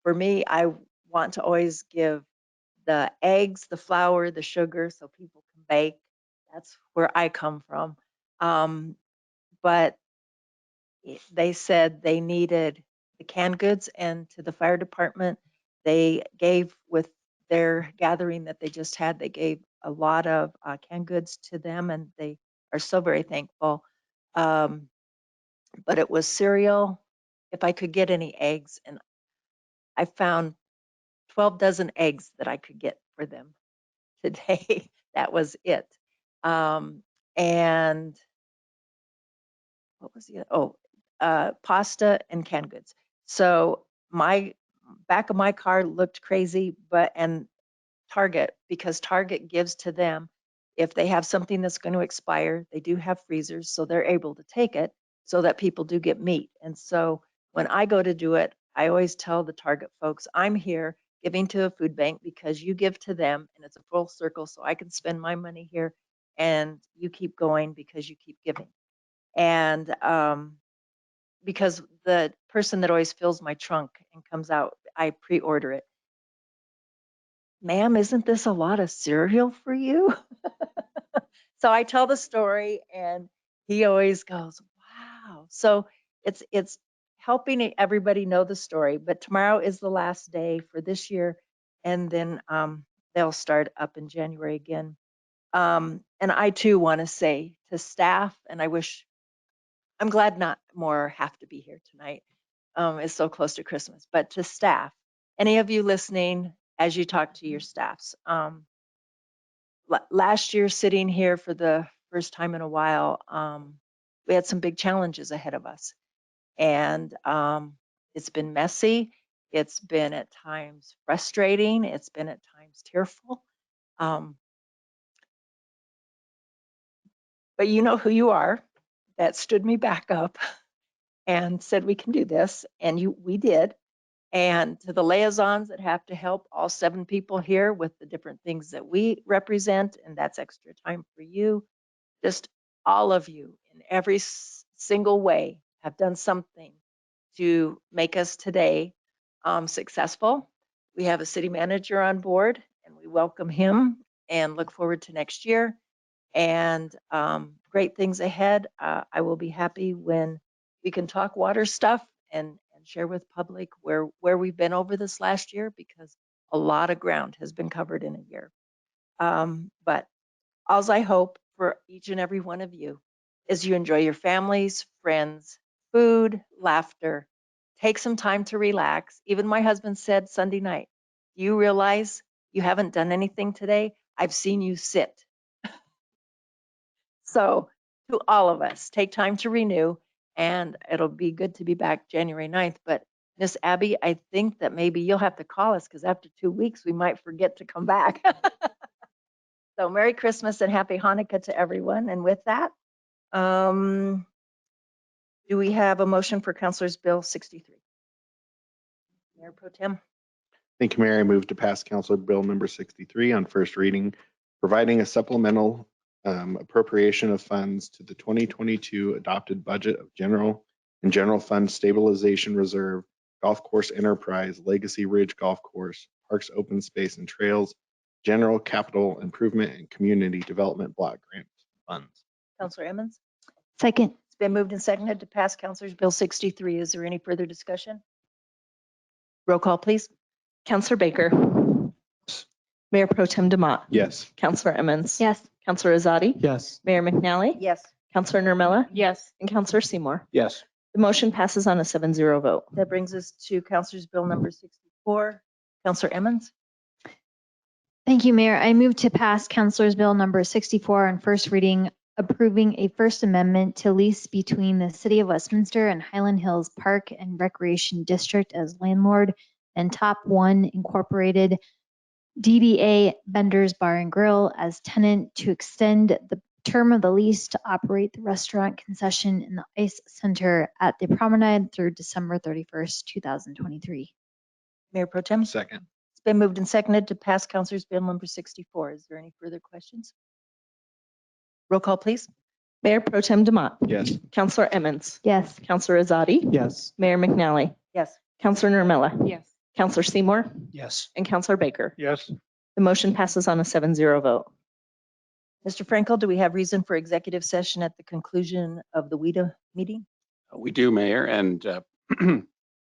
for me, I want to always give the eggs, the flour, the sugar, so people can bake. That's where I come from. But they said they needed the canned goods, and to the fire department, they gave, with their gathering that they just had, they gave a lot of canned goods to them, and they are so very thankful. But it was cereal, if I could get any eggs, and I found 12 dozen eggs that I could get for them today. That was it. And what was the pasta and canned goods. So my back of my car looked crazy, and Target, because Target gives to them, if they have something that's going to expire, they do have freezers, so they're able to take it so that people do get meat. And so when I go to do it, I always tell the Target folks, I'm here giving to a food bank because you give to them, and it's a full circle, so I can spend my money here, and you keep going because you keep giving. And because the person that always fills my trunk and comes out, I pre-order it. Ma'am, isn't this a lot of cereal for you? So I tell the story, and he always goes, wow. So it's helping everybody know the story. But tomorrow is the last day for this year, and then they'll start up in January again. And I too want to say to staff, and I'm glad not more have to be here tonight. It's so close to Christmas, but to staff, any of you listening, as you talk to your staffs, last year sitting here for the first time in a while, we had some big challenges ahead of us, and it's been messy. It's been at times frustrating. It's been at times tearful. but you know who you are, that stood me back up and said we can do this, and we did. And to the liaisons that have to help all 7 people here with the different things that we represent, and that's extra time for you. Just all of you in every single way have done something to make us today successful. We have a city manager on board, and we welcome him and look forward to next year. And great things ahead. I will be happy when we can talk water stuff and share with public where we've been over this last year, because a lot of ground has been covered in a year. But alls I hope for each and every one of you is you enjoy your families, friends, food, laughter, take some time to relax. Even my husband said Sunday night, "Do you realize you haven't done anything today? I've seen you sit." So to all of us, take time to renew, and it'll be good to be back January 9th. But Miss Abby, I think that maybe you'll have to call us, because after 2 weeks, we might forget to come back. So Merry Christmas and Happy Hanukkah to everyone. And with that, do we have a motion for Councilor's Bill 63? Mayor Pro Tem? Thank you, Mayor. I move to pass Council Bill number 63 on first reading, providing a supplemental appropriation of funds to the 2022 adopted budget of general fund stabilization reserve, golf course enterprise, Legacy Ridge Golf Course, Parks Open Space and Trails, general capital improvement and community development block grant funds. Councilor Emmons? Second. It's been moved and seconded to pass Councilor's Bill 63. Is there any further discussion? Roll call, please. Counselor Baker. Mayor Pro Tem Demott. Yes. Counselor Emmons. Yes. Counselor Azadi. Yes. Mayor McNally. Yes. Counselor Nermella. Yes. And Counselor Seymour. Yes. The motion passes on a 7-0 vote. That brings us to Councilor's Bill number 64. Councilor Emmons? Thank you, Mayor. I move to pass Councilor's Bill number 64 on first reading, approving a First Amendment to lease between the City of Westminster and Highland Hills Park and Recreation District as landlord and Top One Incorporated DBA Bender's Bar and Grill as tenant to extend the term of the lease to operate the restaurant concession in the Ice Center at the Promenade through December 31st, 2023. Mayor Pro Tem? Second. It's been moved and seconded to pass Councilor's Bill number 64. Is there any further questions? Roll call, please. Mayor Pro Tem Demott. Yes. Counselor Emmons. Yes. Counselor Azadi. Yes. Mayor McNally. Yes. Counselor Nermella. Yes. Counselor Seymour. Yes. And Counselor Baker. Yes. The motion passes on a 7-0 vote. Mr. Frankel, do we have reason for executive session at the conclusion of the WIDA meeting? We do, Mayor, and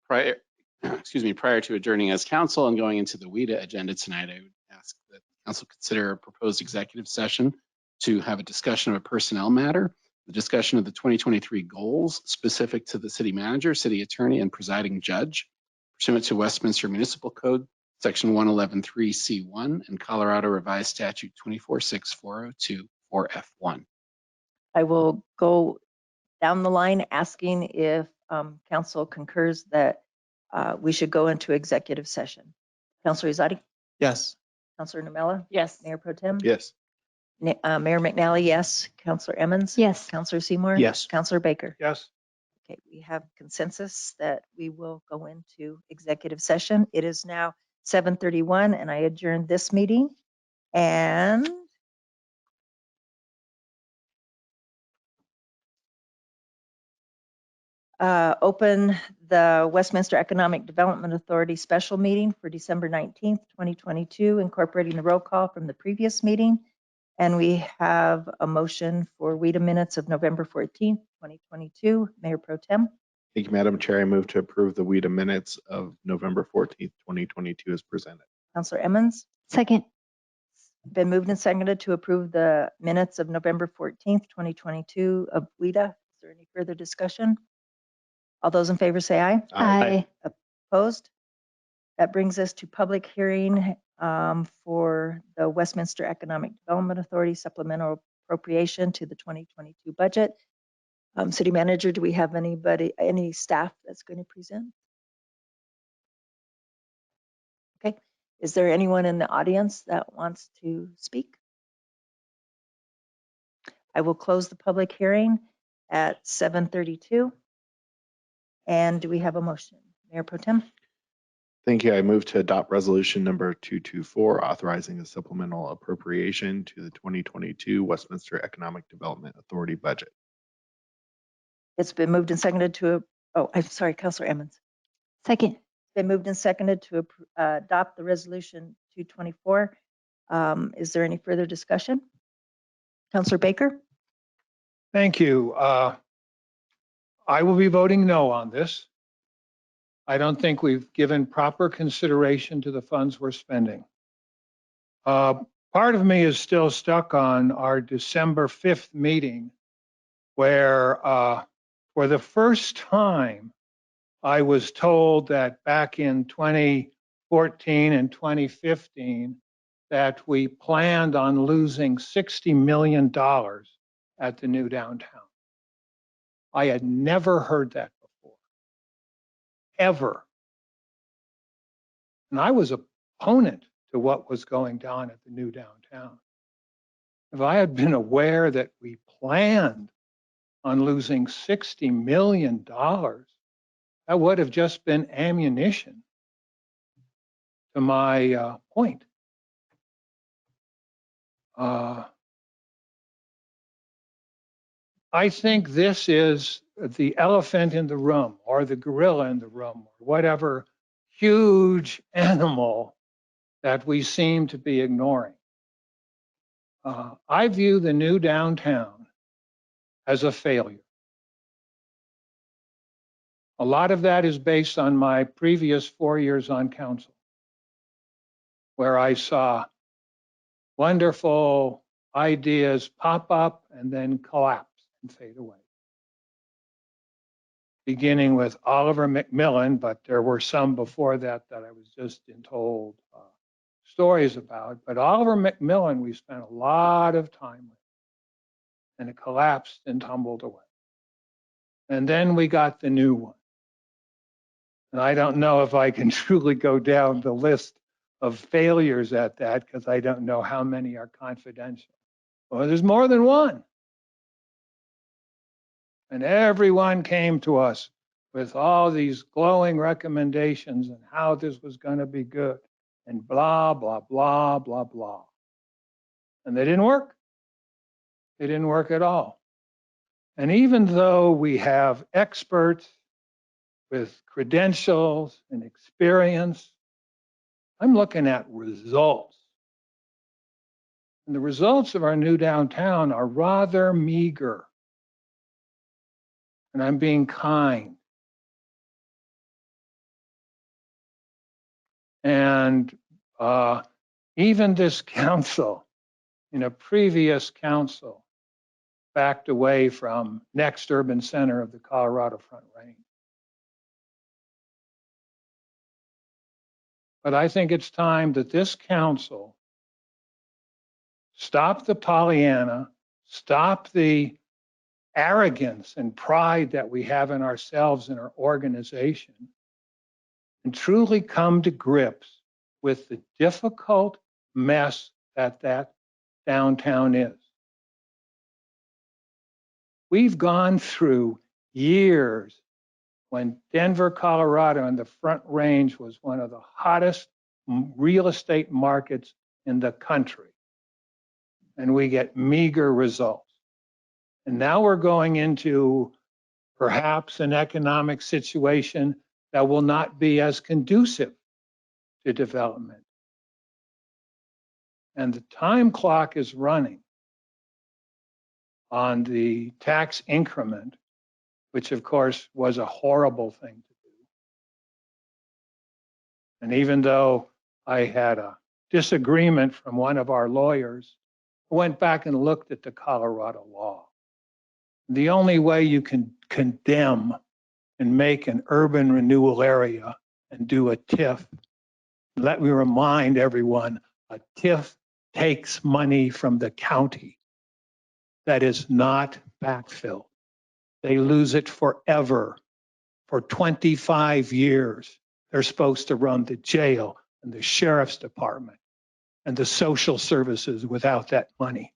prior to adjourning as council and going into the WIDA agenda tonight, I would ask that council consider a proposed executive session to have a discussion of a personnel matter, the discussion of the 2023 goals specific to the city manager, city attorney, and presiding judge pursuant to Westminster Municipal Code, Section 111.3C1 and Colorado Revised Statute 246402 4F1. I will go down the line asking if council concurs that we should go into executive session. Councilor Izadi? Yes. Councilor Namella? Yes. Mayor Pro Tem? Yes. Mayor McNally, yes. Councilor Emmons? Yes. Councilor Seymour? Yes. Councilor Baker? Yes. Okay, we have consensus that we will go into executive session. It is now 7:31 and I adjourn this meeting and open the Westminster Economic Development Authority special meeting for December 19th, 2022, incorporating the roll call from the previous meeting. And we have a motion for WIDA minutes of November 14th, 2022. Mayor Pro Tem? Thank you, Madam Chair. I move to approve the WIDA minutes of November 14th, 2022 as presented. Councilor Emmons? Second. Been moved and seconded to approve the minutes of November 14th, 2022 of WIDA. Is there any further discussion? All those in favor say aye. Aye. Opposed? That brings us to public hearing for the Westminster Economic Development Authority supplemental appropriation to the 2022 budget. City Manager, do we have any staff that's going to present? Okay. Is there anyone in the audience that wants to speak? I will close the public hearing at 7:32. And do we have a motion? Mayor Pro Tem? Thank you. I move to adopt resolution number 224, authorizing a supplemental appropriation to the 2022 Westminster Economic Development Authority budget. It's been moved and seconded to, I'm sorry, Councilor Emmons. Second. It's been moved and seconded to adopt the resolution 224. Is there any further discussion? Councilor Baker? Thank you. I will be voting no on this. I don't think we've given proper consideration to the funds we're spending. Part of me is still stuck on our December 5th meeting where for the first time, I was told that back in 2014 and 2015, that we planned on losing $60 million at the new downtown. I had never heard that before, ever. And I was opponent to what was going down at the new downtown. If I had been aware that we planned on losing $60 million, that would have just been ammunition to my point. I think this is the elephant in the room or the gorilla in the room or whatever huge animal that we seem to be ignoring. I view the new downtown as a failure. A lot of that is based on my previous 4 years on council, where I saw wonderful ideas pop up and then collapse and fade away. Beginning with Oliver McMillan, but there were some before that that I was just told stories about. But Oliver McMillan, we spent a lot of time with, and it collapsed and tumbled away. And then we got the new one. And I don't know if I can truly go down the list of failures at that because I don't know how many are confidential. Well, there's more than one. And everyone came to us with all these glowing recommendations and how this was going to be good and blah, blah, blah, blah, blah. And they didn't work. They didn't work at all. And even though we have experts with credentials and experience, I'm looking at results. And the results of our new downtown are rather meager. And I'm being kind. And even this council, in a previous council, backed away from next urban center of the Colorado Front Range. But I think it's time that this council stop the Pollyanna, stop the arrogance and pride that we have in ourselves and our organization, and truly come to grips with the difficult mess that that downtown is. We've gone through years when Denver, Colorado, and the Front Range was one of the hottest real estate markets in the country. And we get meager results. And now we're going into perhaps an economic situation that will not be as conducive to development. And the time clock is running on the tax increment, which of course was a horrible thing to do. And even though I had a disagreement from one of our lawyers, I went back and looked at the Colorado law. The only way you can condemn and make an urban renewal area and do a TIF, let me remind everyone, a TIF takes money from the county that is not backfilled. They lose it forever. For 25 years, they're supposed to run the jail and the sheriff's department and the social services without that money.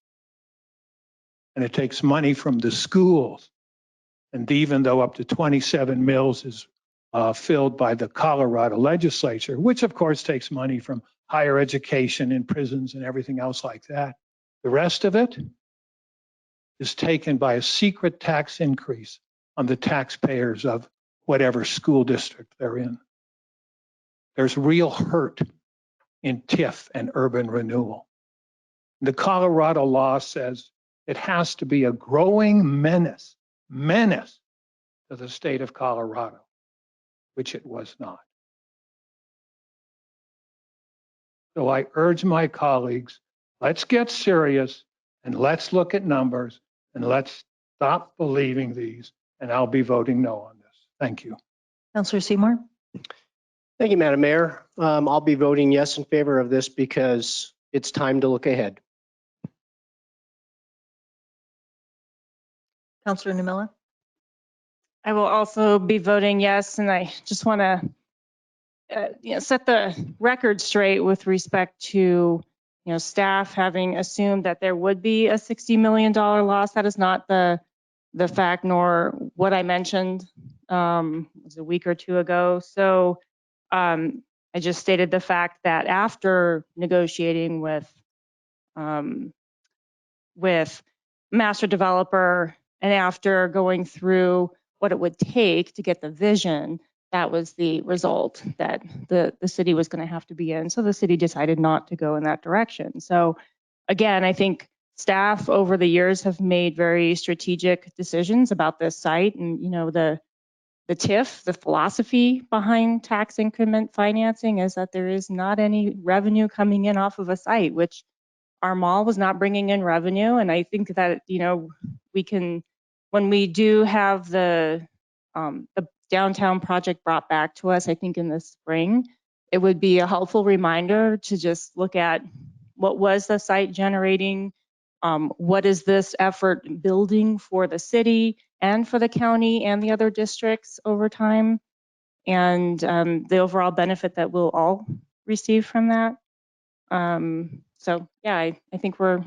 and it takes money from the schools. And even though up to 27 mills is filled by the Colorado legislature, which of course takes money from higher education and prisons and everything else like that, the rest of it is taken by a secret tax increase on the taxpayers of whatever school district they're in. There's real hurt in TIF and urban renewal. The Colorado law says it has to be a growing menace to the state of Colorado, which it was not. So I urge my colleagues, let's get serious and let's look at numbers and let's stop believing these. And I'll be voting no on this. Thank you. Counselor Seymour? Thank you, Madam Mayor. I'll be voting yes in favor of this because it's time to look ahead. Counselor Namilla? I will also be voting yes, and I just want to set the record straight with respect to staff having assumed that there would be a $60 million loss. That is not the fact, nor what I mentioned was a week or two ago. So I just stated the fact that after negotiating with master developer and after going through what it would take to get the vision, that was the result that the city was going to have to be in. So the city decided not to go in that direction. So again, I think staff over the years have made very strategic decisions about this site, and the TIF, the philosophy behind tax increment financing is that there is not any revenue coming in off of a site, which our mall was not bringing in revenue. And I think that, we can, when we do have the downtown project brought back to us, I think in the spring, it would be a helpful reminder to just look at what was the site generating, what is this effort building for the city and for the county and the other districts over time, and the overall benefit that we'll all receive from that. So yeah, I think we're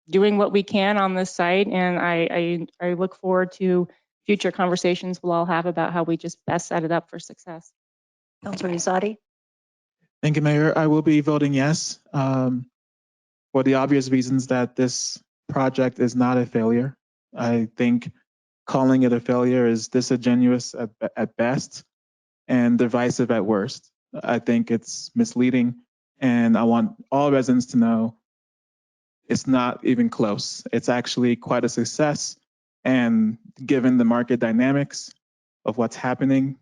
doing what we can on this site, and I look forward to future conversations we'll all have about how we just best set it up for success. Counselor Izadi? Thank you, Mayor. I will be voting yes for the obvious reasons that this project is not a failure. I think calling it a failure is disingenuous at best and divisive at worst. I think it's misleading, and I want all residents to know it's not even close. It's actually quite a success, and given the market dynamics of what's happening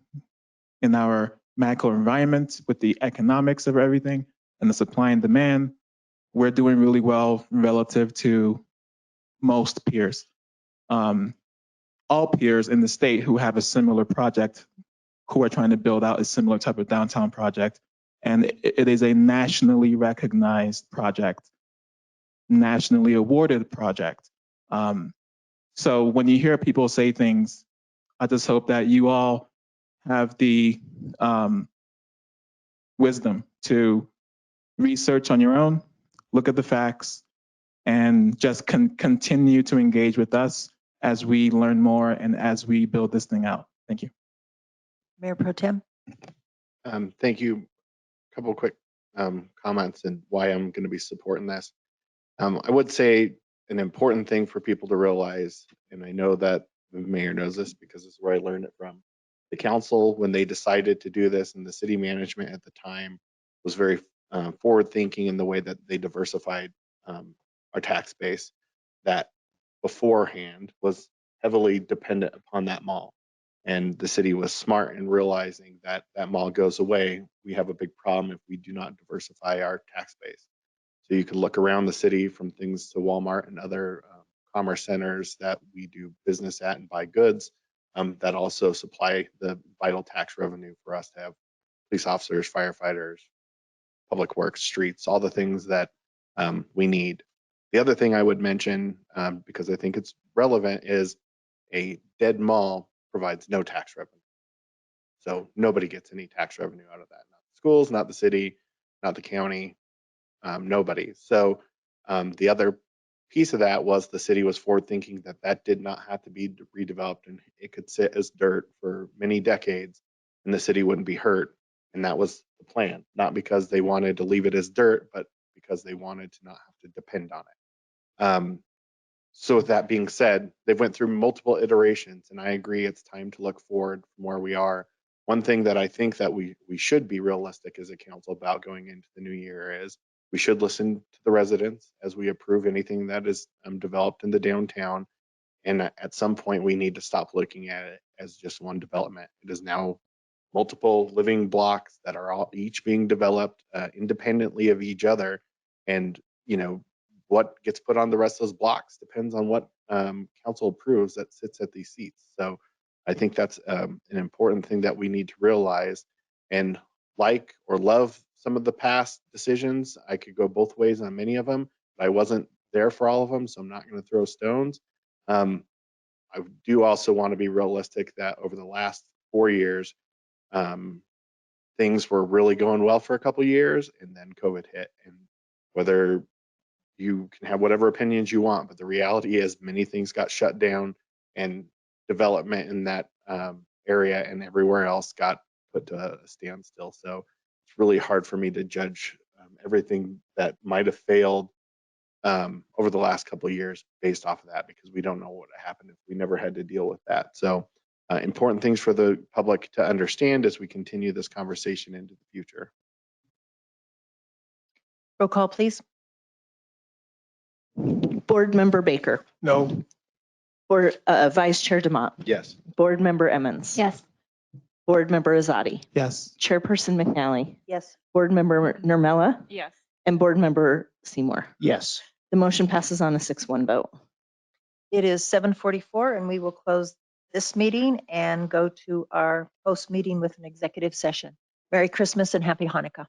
in our macro environment with the economics of everything and the supply and demand, we're doing really well relative to most peers. All peers in the state who have a similar project, who are trying to build out a similar type of downtown project. And it is a nationally recognized project, nationally awarded project. So when you hear people say things, I just hope that you all have the wisdom to research on your own, look at the facts, and just continue to engage with us as we learn more and as we build this thing out. Thank you. Mayor Pro Tem? Thank you. A couple of quick comments and why I'm going to be supporting this. I would say an important thing for people to realize, and I know that the mayor knows this because this is where I learned it from. The council, when they decided to do this, and the city management at the time was very forward thinking in the way that they diversified our tax base, that beforehand was heavily dependent upon that mall. And the city was smart in realizing that that mall goes away. We have a big problem if we do not diversify our tax base. So you can look around the city from things to Walmart and other commerce centers that we do business at and buy goods that also supply the vital tax revenue for us to have police officers, firefighters, public works, streets, all the things that we need. The other thing I would mention, because I think it's relevant, is a dead mall provides no tax revenue. So nobody gets any tax revenue out of that. Not the schools, not the city, not the county, nobody. So the other piece of that was the city was forward thinking that that did not have to be redeveloped and it could sit as dirt for many decades and the city wouldn't be hurt. And that was the plan, not because they wanted to leave it as dirt, but because they wanted to not have to depend on it. So with that being said, they went through multiple iterations, and I agree it's time to look forward from where we are. One thing that I think that we should be realistic as a council about going into the new year is we should listen to the residents as we approve anything that is developed in the downtown. And at some point, we need to stop looking at it as just one development. It is now multiple living blocks that are all each being developed independently of each other. And, you know, what gets put on the rest of those blocks depends on what council approves that sits at these seats. So I think that's an important thing that we need to realize. And like or love some of the past decisions, I could go both ways on many of them, but I wasn't there for all of them, so I'm not going to throw stones. I do also want to be realistic that over the last 4 years, things were really going well for a couple of years, and then COVID hit. And whether you can have whatever opinions you want, but the reality is many things got shut down, and development in that area and everywhere else got put to a standstill. So it's really hard for me to judge everything that might have failed over the last couple of years based off of that, because we don't know what happened if we never had to deal with that. So important things for the public to understand as we continue this conversation into the future. Roll call, please. Board Member Baker. No. Board Vice Chair Demott. Yes. Board Member Emmons. Yes. Board Member Azadi. Yes. Chairperson McNally. Yes. Board Member Nirmela. Yes. And Board Member Seymour. Yes. The motion passes on a 6-1 vote. It is 7:44 and we will close this meeting and go to our post meeting with an executive session. Merry Christmas and Happy Hanukkah.